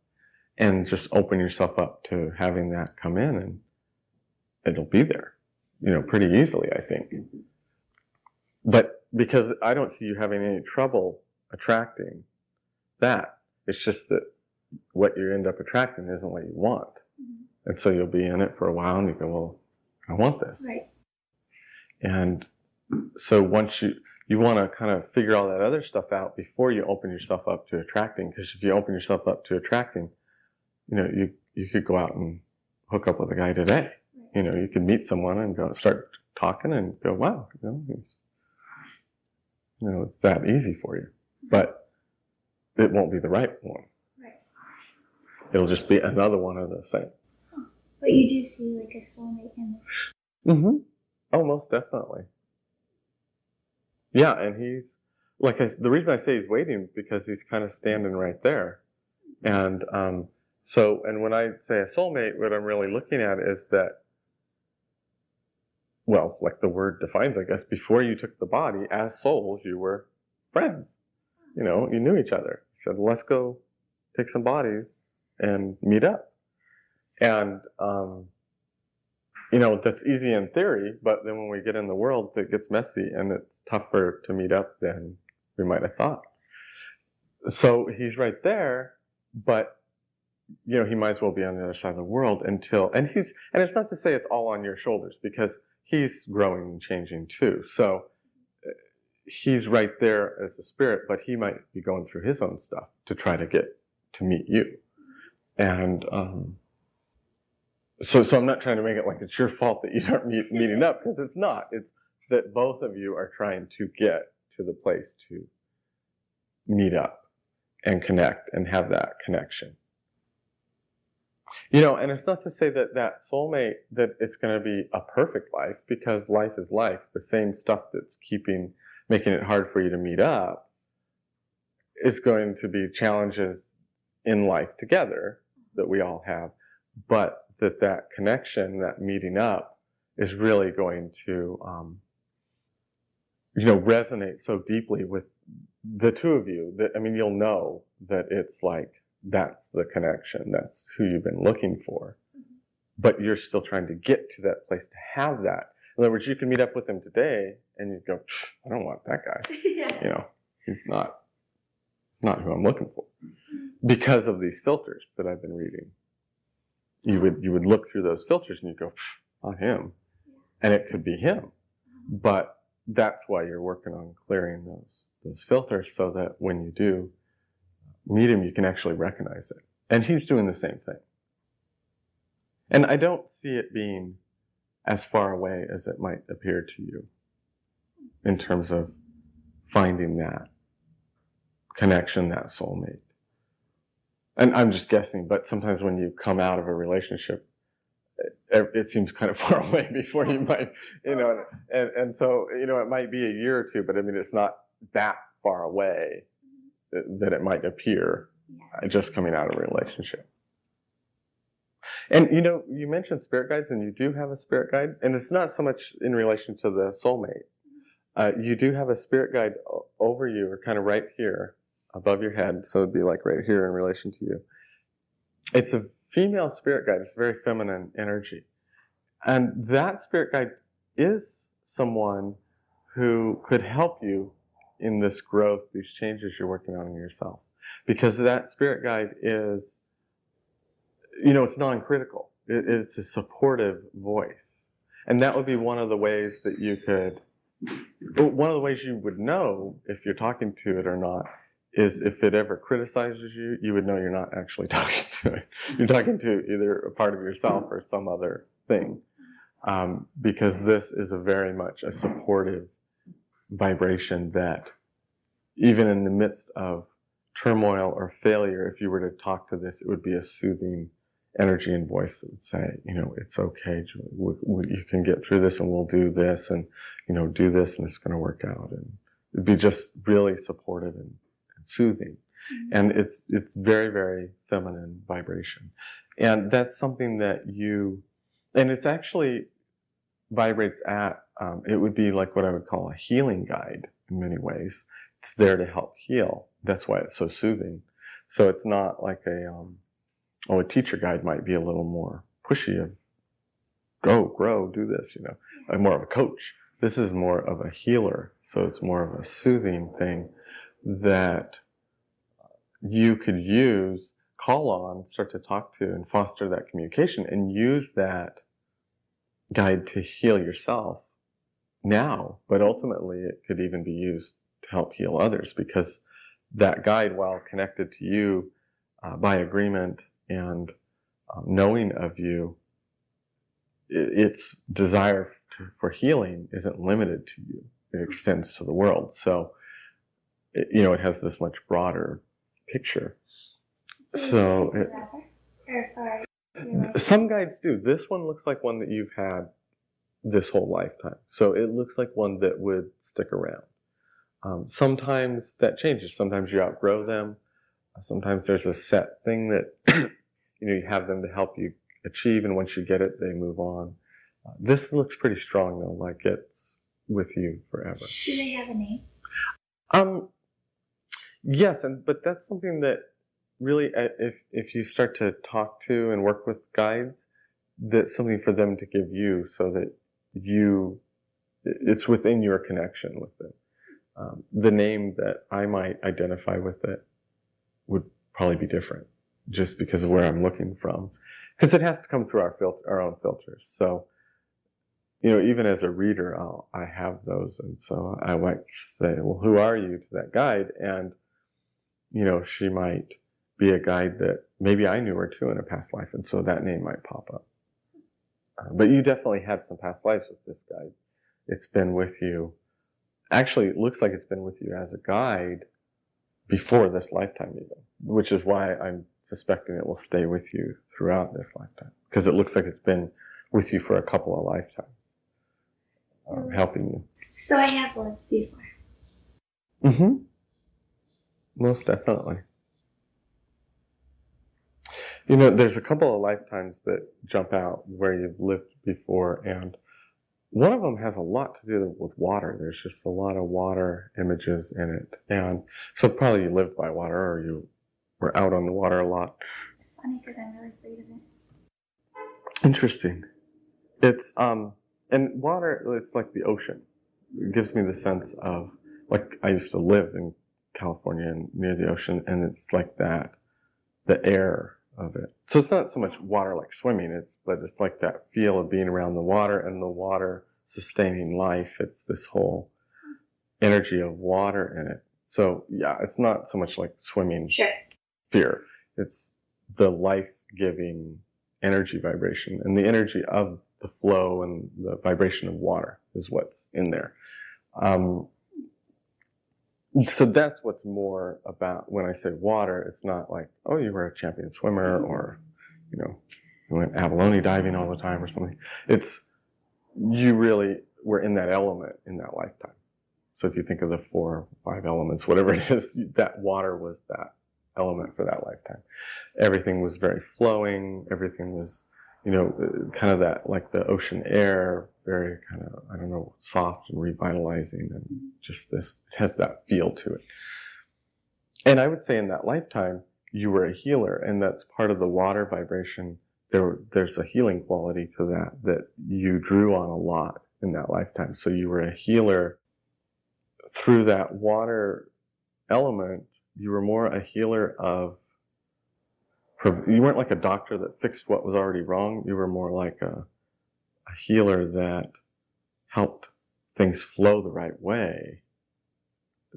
And just open yourself up to having that come in, and it'll be there, pretty easily, I think. But because I don't see you having any trouble attracting that, it's just that what you end up attracting isn't what you want. And so you'll be in it for a while and you go, well, I want this. Right. And so once you want to kind of figure all that other stuff out before you open yourself up to attracting, because if you open yourself up to attracting, you could go out and hook up with a guy today. You could meet someone and go start talking and go, wow, it's that easy for you. But it won't be the right one. Right. It'll just be another one of the same. Oh, but you do see like a soulmate image. Mm-hmm. Oh, most definitely. Yeah, and he's, the reason I say he's waiting is because he's kind of standing right there. And and when I say a soulmate, what I'm really looking at is that well, like the word defines, I guess, before you took the body, as souls, you were friends. You know, you knew each other. Said, let's go take some bodies and meet up. And, you know, that's easy in theory, but then when we get in the world, it gets messy and it's tougher to meet up than we might have thought. So he's right there, but, you know, he might as well be on the other side of the world and it's not to say it's all on your shoulders, because he's growing and changing too. So he's right there as a spirit, but he might be going through his own stuff to try to get to meet you. And so I'm not trying to make it like it's your fault that you aren't meeting up, because it's not. It's that both of you are trying to get to the place to meet up and connect and have that connection. You know, and it's not to say that that soulmate, that it's going to be a perfect life, because life is life. The same stuff that's making it hard for you to meet up is going to be challenges in life together that we all have. But that connection, that meeting up, is really going to, you know, resonate so deeply with the two of you that, I mean, you'll know that it's like, that's the connection. That's who you've been looking for. But you're still trying to get to that place to have that. In other words, you can meet up with him today and you go, I don't want that guy. Yeah. You know, he's not who I'm looking for. Because of these filters that I've been reading. You would look through those filters and you go, not him. And it could be him. But that's why you're working on clearing those filters, so that when you do meet him, you can actually recognize it. And he's doing the same thing. And I don't see it being as far away as it might appear to you in terms of finding that connection, that soulmate. And I'm just guessing, but sometimes when you come out of a relationship, it seems kind of far away before you might, you know, and so, you know, it might be a year or two, but I mean, it's not that far away that it might appear just coming out of a relationship. And, you know, you mentioned spirit guides, and you do have a spirit guide, and it's not so much in relation to the soulmate. You do have a spirit guide over you, or kind of right here above your head, so it'd be like right here in relation to you. It's a female spirit guide. It's very feminine energy. And that spirit guide is someone who could help you in this growth, these changes you're working on in yourself. Because that spirit guide is, you know, it's non-critical. It's a supportive voice. And that would be one of the ways that you could, one of the ways you would know if you're talking to it or not, is if it ever criticizes you, you would know you're not actually talking to it. You're talking to either a part of yourself or some other thing. Because this is a very much a supportive vibration that, even in the midst of turmoil or failure, if you were to talk to this, it would be a soothing energy and voice that would say, you know, it's okay, Julie. You can get through this, and we'll do this, and, you know, do this, and it's going to work out. And it'd be just really supportive and soothing. And it's very, very feminine vibration. And that's something that and it's actually vibrates at, it would be like what I would call a healing guide in many ways. It's there to help heal. That's why it's so soothing. So it's not like a teacher guide might be a little more pushy of go, grow, do this, you know, more of a coach. This is more of a healer. So it's more of a soothing thing that you could use, call on, start to talk to, and foster that communication, and use that guide to heal yourself now. But ultimately, it could even be used to help heal others, because that guide, while connected to you by agreement and knowing of you, its desire for healing isn't limited to you. It extends to the world. So, you know, it has this much broader picture. So some guides do. This one looks like one that you've had this whole lifetime. So it looks like one that would stick around. Sometimes that changes. Sometimes you outgrow them. Sometimes there's a set thing that you know, you have them to help you achieve, and once you get it, they move on. This looks pretty strong though, like it's with you forever. Do they have a name? Yes, but that's something that really, if you start to talk to and work with guides, that's something for them to give you, so that it's within your connection with it. The name that I might identify with it would probably be different, just because of where I'm looking from, because it has to come through our own filters. So, even as a reader, I have those, and so I might say, "Well, who are you?" to that guide, and she might be a guide that maybe I knew her too in a past life, and so that name might pop up. But you definitely had some past lives with this guide. It's been with you. Actually, it looks like it's been with you as a guide before this lifetime even, which is why I'm suspecting it will stay with you throughout this lifetime, because it looks like it's been with you for a couple of lifetimes, helping you. So I have lived before. Mm-hmm. Most definitely. There's a couple of lifetimes that jump out where you've lived before, and one of them has a lot to do with water. There's just a lot of water images in it. And so probably you lived by water, or you were out on the water a lot. It's funny because I'm really afraid of it. Interesting. It's, and water, it's like the ocean. It gives me the sense of, like, I used to live in California and near the ocean, and it's like that, the air of it. So it's not so much water like swimming, but it's like that feel of being around the water and the water sustaining life. It's this whole energy of water in it. So yeah, it's not so much like swimming fear. It's the life-giving energy vibration, and the energy of the flow and the vibration of water is what's in there. So that's what's more about when I say water. It's not like, oh, you were a champion swimmer, or, you went abalone diving all the time or something. It's, you really were in that element in that lifetime. So if you think of the 4 or 5 elements, whatever it is, that water was that element for that lifetime. Everything was very flowing. Everything was, kind of that, like the ocean air, very kind of, I don't know, soft and revitalizing, and just this, it has that feel to it. And I would say in that lifetime, you were a healer, and that's part of the water vibration. There's a healing quality to that you drew on a lot in that lifetime. So you were a healer through that water element. You were more a healer of, you weren't like a doctor that fixed what was already wrong. You were more like a healer that helped things flow the right way.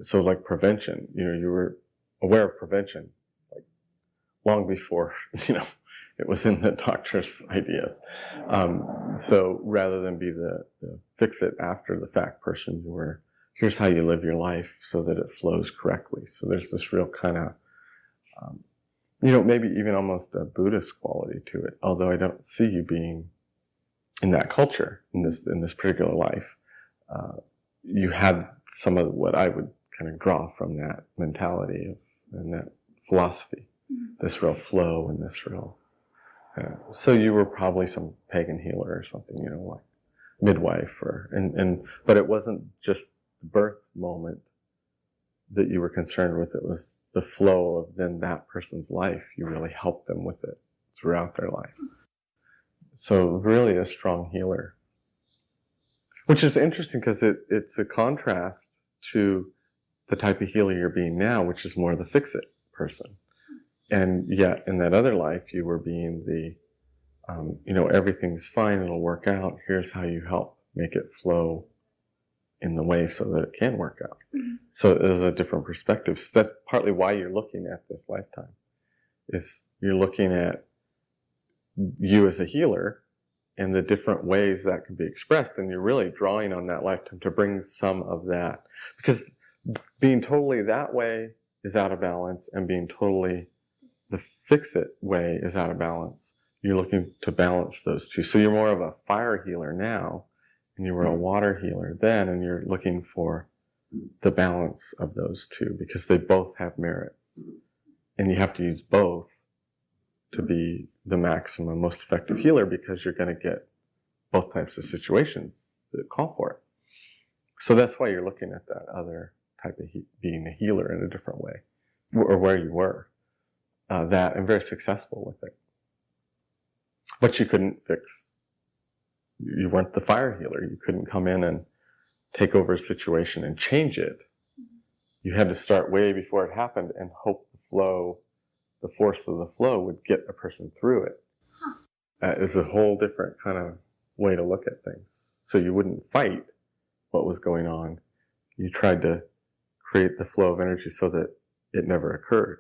So like prevention, you were aware of prevention, like long before, it was in the doctor's ideas. So rather than be the fix it after the fact person, you were, here's how you live your life so that it flows correctly. So there's this real kind of, maybe even almost a Buddhist quality to it, although I don't see you being in that culture, in this particular life. You had some of what I would kind of draw from that mentality and that philosophy, this real flow and this real. So you were probably some pagan healer or something, like midwife, but it wasn't just the birth moment that you were concerned with. It was the flow of then that person's life. You really helped them with it throughout their life. So really a strong healer, which is interesting because it's a contrast to the type of healer you're being now, which is more the fix-it person. And yet in that other life, you were being the, everything's fine, it'll work out. Here's how you help make it flow in the way so that it can work out. So there's a different perspective. So that's partly why you're looking at this lifetime, is you're looking at you as a healer and the different ways that can be expressed, and you're really drawing on that lifetime to bring some of that, because being totally that way is out of balance, and being totally the fix-it way is out of balance. You're looking to balance those two. So you're more of a fire healer now, and you were a water healer then, and you're looking for the balance of those two, because they both have merits. And you have to use both to be the maximum, most effective healer, because you're going to get both types of situations that call for it. So that's why you're looking at that other type of being a healer in a different way, or where you were, that and very successful with it. But you couldn't you weren't the fire healer. You couldn't come in and take over a situation and change it. You had to start way before it happened and hope the force of the flow would get a person through it. Is a whole different kind of way to look at things. So you wouldn't fight what was going on. You tried to create the flow of energy so that it never occurred,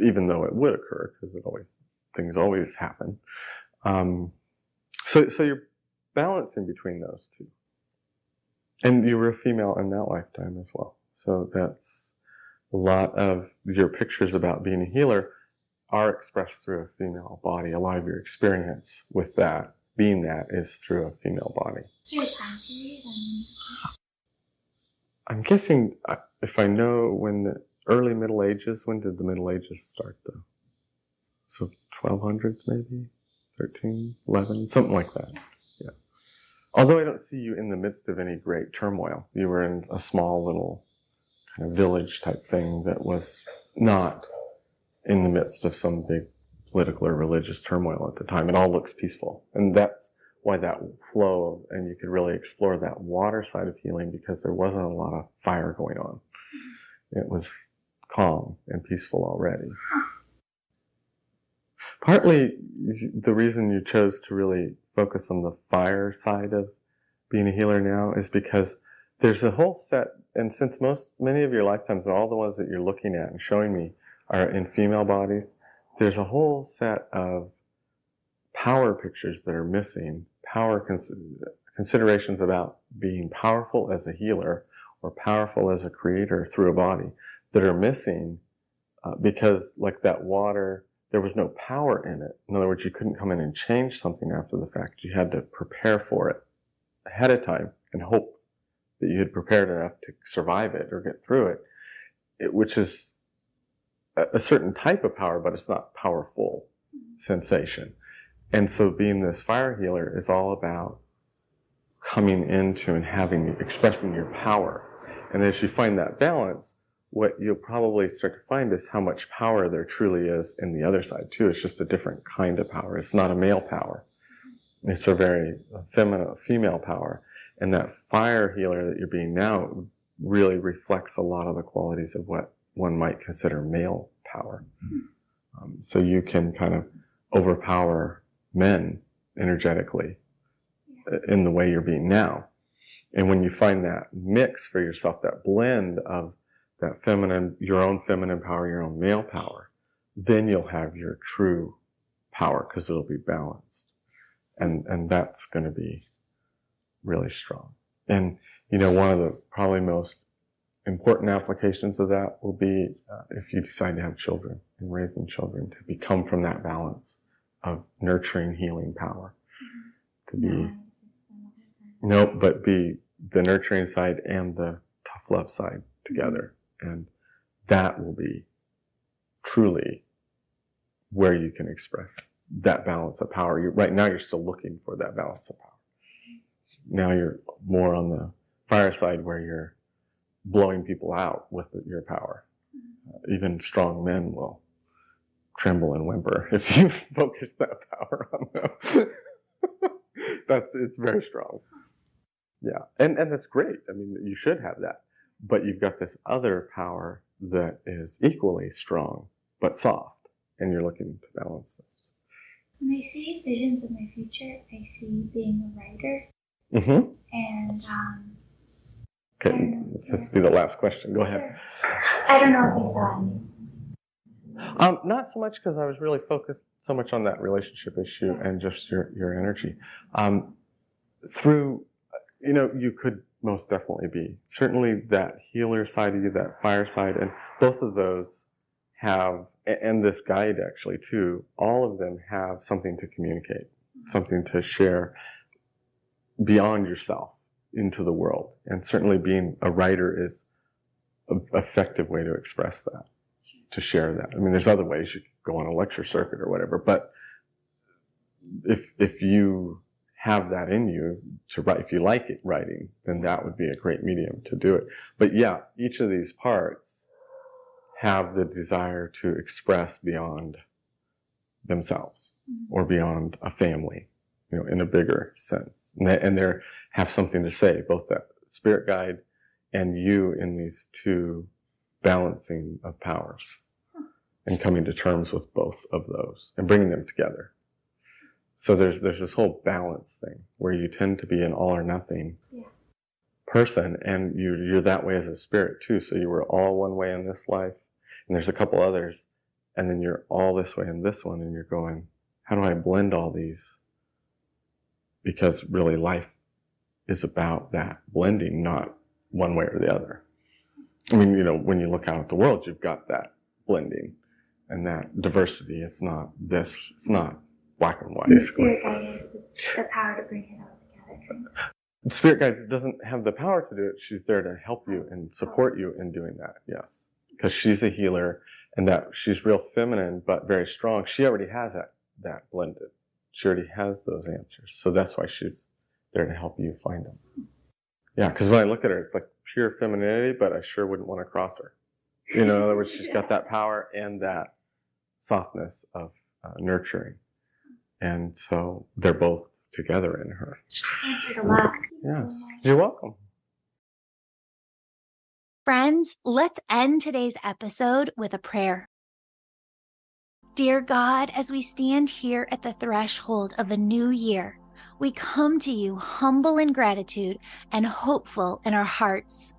even though it would occur, because things always happen. So you're balancing between those two. And you were a female in that lifetime as well. So that's a lot of your pictures about being a healer are expressed through a female body. A lot of your experience with that, being that, is through a female body. I'm guessing, if I know when the early Middle Ages, when did the Middle Ages start though? So 1200s maybe? 13, 11, something like that. Yeah. Although I don't see you in the midst of any great turmoil. You were in a small little kind of village type thing that was not in the midst of some big political or religious turmoil at the time. It all looks peaceful. And that's why that flow, and you could really explore that water side of healing, because there wasn't a lot of fire going on. It was calm and peaceful already. Partly the reason you chose to really focus on the fire side of being a healer now is because there's a whole set, and since many of your lifetimes and all the ones that you're looking at and showing me are in female bodies, there's a whole set of power pictures that are missing, power considerations about being powerful as a healer or powerful as a creator through a body that are missing because, like that water, there was no power in it. In other words, you couldn't come in and change something after the fact. You had to prepare for it ahead of time and hope that you had prepared enough to survive it or get through it, which is a certain type of power, but it's not powerful sensation. And so being this fire healer is all about coming into and expressing your power. And as you find that balance, what you'll probably start to find is how much power there truly is in the other side too. It's just a different kind of power. It's not a male power. It's a very feminine, female power. And that fire healer that you're being now really reflects a lot of the qualities of what one might consider male power. So you can kind of overpower men energetically in the way you're being now. And when you find that mix for yourself, that blend of that feminine, your own feminine power, your own male power, then you'll have your true power because it'll be balanced. And that's going to be really strong. And, one of the probably most important applications of that will be if you decide to have children and raising children, to become from that balance of nurturing, healing power. To be, but be the nurturing side and the tough love side together. And that will be truly where you can express that balance of power. Right now you're still looking for that balance of power. Now you're more on the fire side where you're blowing people out with your power. Even strong men will tremble and whimper if you focus that power on them. It's very strong. Yeah, and that's great. I mean, you should have that. But you've got this other power that is equally strong, but soft, and you're looking to balance those. When I see visions of my future, I see being a writer. Mm-hmm. And, okay, this will be the last question. Go ahead. I don't know if you saw any. Not so much because I was really focused so much on that relationship issue and just your energy. You could most definitely be. Certainly that healer side of you, that fire side, and both of those have, and this guide actually too, all of them have something to communicate, something to share beyond yourself into the world. And certainly being a writer is an effective way to express that, to share that. I mean, there's other ways. You could go on a lecture circuit or whatever, but if you have that in you to write. If you like it writing, then that would be a great medium to do it. But yeah, each of these parts have the desire to express beyond themselves or beyond a family, in a bigger sense. And they have something to say, both that spirit guide and you, in these two balancing of powers and coming to terms with both of those and bringing them together. So there's this whole balance thing where you tend to be an all or nothing person, and you're that way as a spirit too. So you were all one way in this life, and there's a couple others, and then you're all this way in this one, and you're going, how do I blend all these? Because really life is about that blending, not one way or the other. I mean, when you look out at the world, you've got that blending and that diversity. It's not black and white. And the spirit guide has the power to bring it all together. The spirit guide doesn't have the power to do it. She's there to help you and support you in doing that, yes. Because she's a healer, and that she's real feminine but very strong. She already has that blended. She already has those answers. So that's why she's there to help you find them. Yeah, because when I look at her, it's like pure femininity, but I sure wouldn't want to cross her. In other words, she's got that power and that softness of nurturing. And so they're both together in her. Answered a lot. Yes, you're welcome. Friends, let's end today's episode with a prayer. Dear God, as we stand here at the threshold of a new year, we come to you humble in gratitude and hopeful in our hearts.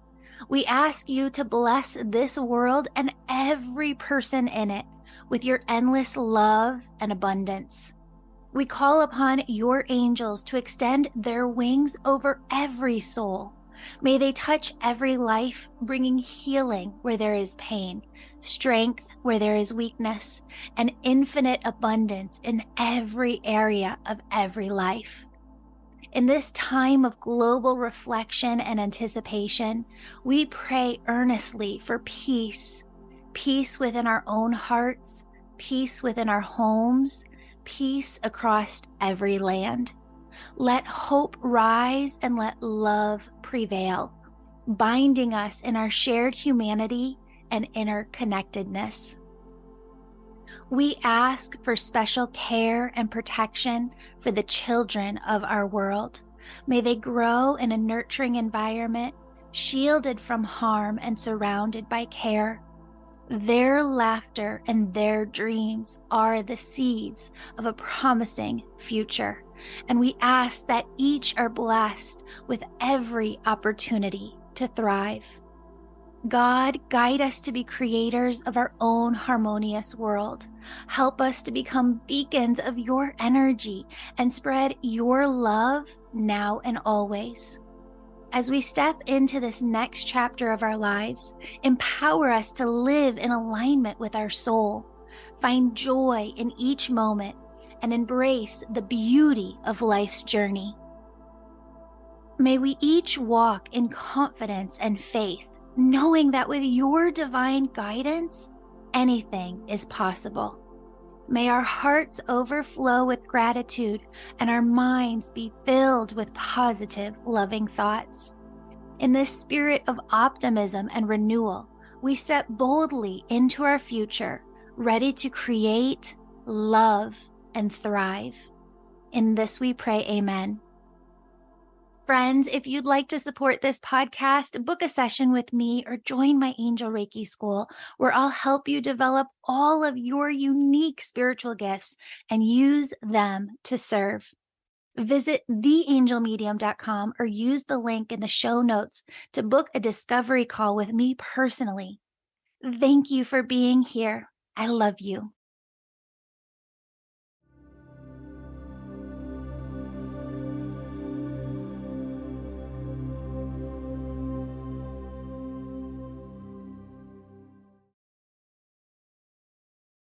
We ask you to bless this world and every person in it with your endless love and abundance. We call upon your angels to extend their wings over every soul. May they touch every life, bringing healing where there is pain, strength where there is weakness, and infinite abundance in every area of every life. In this time of global reflection and anticipation, we pray earnestly for peace, peace within our own hearts, peace within our homes, peace across every land. Let hope rise and let love prevail, binding us in our shared humanity and interconnectedness. We ask for special care and protection for the children of our world. May they grow in a nurturing environment, shielded from harm and surrounded by care. Their laughter and their dreams are the seeds of a promising future, and we ask that each are blessed with every opportunity to thrive. God, guide us to be creators of our own harmonious world. Help us to become beacons of your energy and spread your love now and always. As we step into this next chapter of our lives, empower us to live in alignment with our soul, find joy in each moment, and embrace the beauty of life's journey. May we each walk in confidence and faith, knowing that with your divine guidance, anything is possible. May our hearts overflow with gratitude and our minds be filled with positive, loving thoughts. In this spirit of optimism and renewal, we step boldly into our future, ready to create, love, and thrive. In this we pray, amen. Friends, if you'd like to support this podcast, book a session with me or join my Angel Reiki School, where I'll help you develop all of your unique spiritual gifts and use them to serve. Visit theangelmedium.com or use the link in the show notes to book a discovery call with me personally. Thank you for being here. I love you.